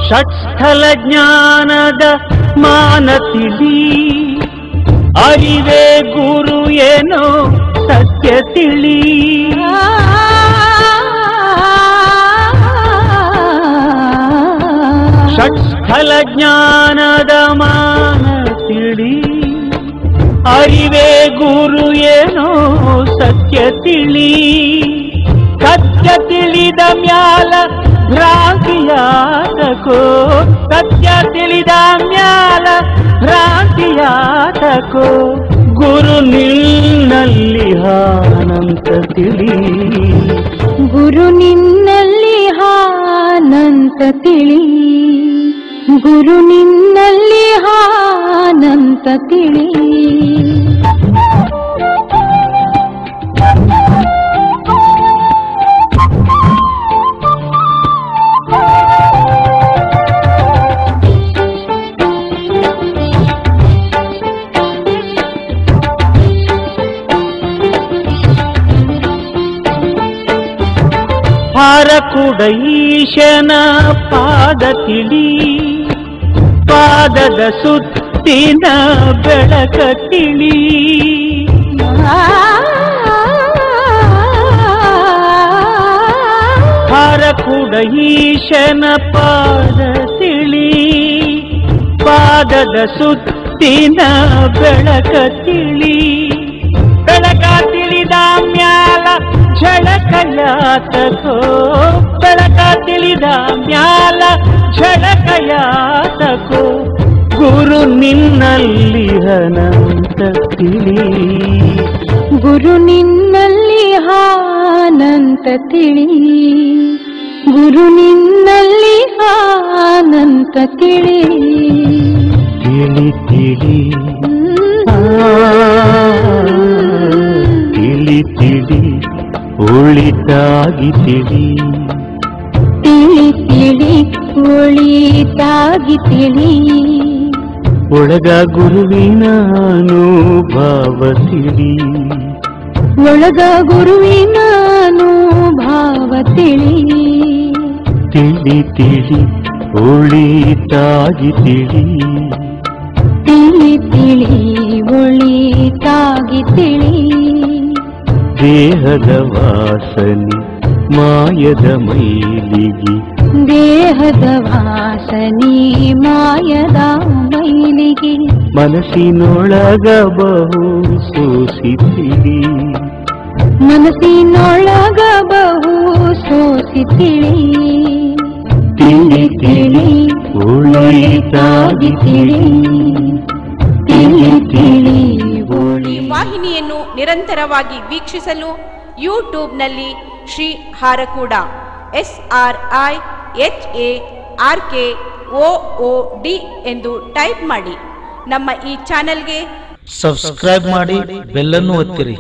ಷಟ್ಸ್ಥಲ ಜ್ಞಾನದ ಮಾನ ತಿಳಿ, ಅರಿವೇ ಗುರು ಏನೋ ಸತ್ಯ ತಿಳಿ. ಷಟ್ಸ್ಥಲ ಜ್ಞಾನದ ಮಾನ ತಿಳಿ, ಅರಿವೇ ಗುರು ಏನೋ ಸತ್ಯ ತಿಳಿ. ಸತ್ಯ ತಿಳಿದ ಮ್ಯಾಲ ಭ್ರಾಂತಿಯಾತಕೋ, ಸತ್ಯ ತಿಳಿದ ಮ್ಯಾಲ ಭ್ರಾಂತಿಯಾತಕೋ. ಗುರು ನಿನ್ನಲ್ಲಿ ಆನಂತ ತಿಳಿ, ಗುರು ನಿನ್ನಲ್ಲಿ ಆನಂತ ತಿಳಿ, ಗುರು ನಿನ್ನಲ್ಲಿ ಆನಂತ ತಿಳಿ. ಹಾರಕುಡ ಈಶನ ಪಾದ ತಿಳಿ, ಪಾದದ ಸುತ್ತಿನ ಬೆಳಕ ತಿಳಿ. ಹಾರಕುಡ ಈಶನ ಪಾದ ತಿಳಿ, ಪಾದದ ಸುತ್ತಿನ ಬೆಳಕ ತಿಳಿ. ಬೆಳಕ ತಿಳಿದ ಮ್ಯಾಲ ಝಳಕ ಯಾತಕೋ, ಬೆಳಕ ತಿಳಿದ ಮ್ಯಾಲ ಝಳಕ ಯಾತಕೋ. ಗುರು ನಿನ್ನಲ್ಲಿ ಅನಂತ ತಿಳಿ, ಗುರು ನಿನ್ನಲ್ಲಿ ಆನಂತ ತಿಳಿ, ಗುರು ನಿನ್ನಲ್ಲಿ ಆನಂತ ತಿಳಿ. ತಿಳಿ ತಿಳಿ ತಿಳಿ ತಿಳಿ ಒಳಿತಾಗಿ ತಿಳಿ, ತಿಳಿ ತಿಳಿ ಒಳಿತಾಗಿ ತಿಳಿ. ಒಳಗ ಗುರುವಿನ ಅನುಭವ ತಿಳಿ, ಒಳಗ ಗುರುವಿನ ಅನುಭವ ತಿಳಿ. ತಿಳಿ ತಿಳಿ ಒಳಿತಾಗಿ ತಿಳಿ, ತಿಳಿ ತಿಳಿ ಒಳಿತಾಗಿ ತಿಳಿ ದೇಹದ ವಾಸನೆ ಮಾಯದ ಮೈಲಿಗೆ ದೇಹದ ವಾಸನೆ ಮಾಯದ ಮೈಲಿಗೆ ಮನಸ್ಸಿನೊಳಗ ಬಹು ಸೋಸಿತಿಳಿ ಮನಸ್ಸಿನೊಳಗ ಬಹು ಸೋಸಿತಿಳಿ ತಿಳಿ ತಿಳಿ ಒಳಿತಾಗಿ ತಿಳಿ ತಿಳಿ ತಿಳಿ ಈ ವಾಹಿನಿಯನ್ನು ನಿರಂತರವಾಗಿ ವೀಕ್ಷಿಸಲು ಯೂಟ್ಯೂಬ್ನಲ್ಲಿ ಶ್ರೀ ಹಾರಕೂಡ SRIHARKOOD ಎಂದು ಟೈಪ್ ಮಾಡಿ. ನಮ್ಮ ಈ ಚಾನೆಲ್ಗೆ ಸಬ್ಸ್ಕ್ರೈಬ್ ಮಾಡಿ, ಬೆಲ್ಲನ್ನು ಒತ್ತಿರಿ.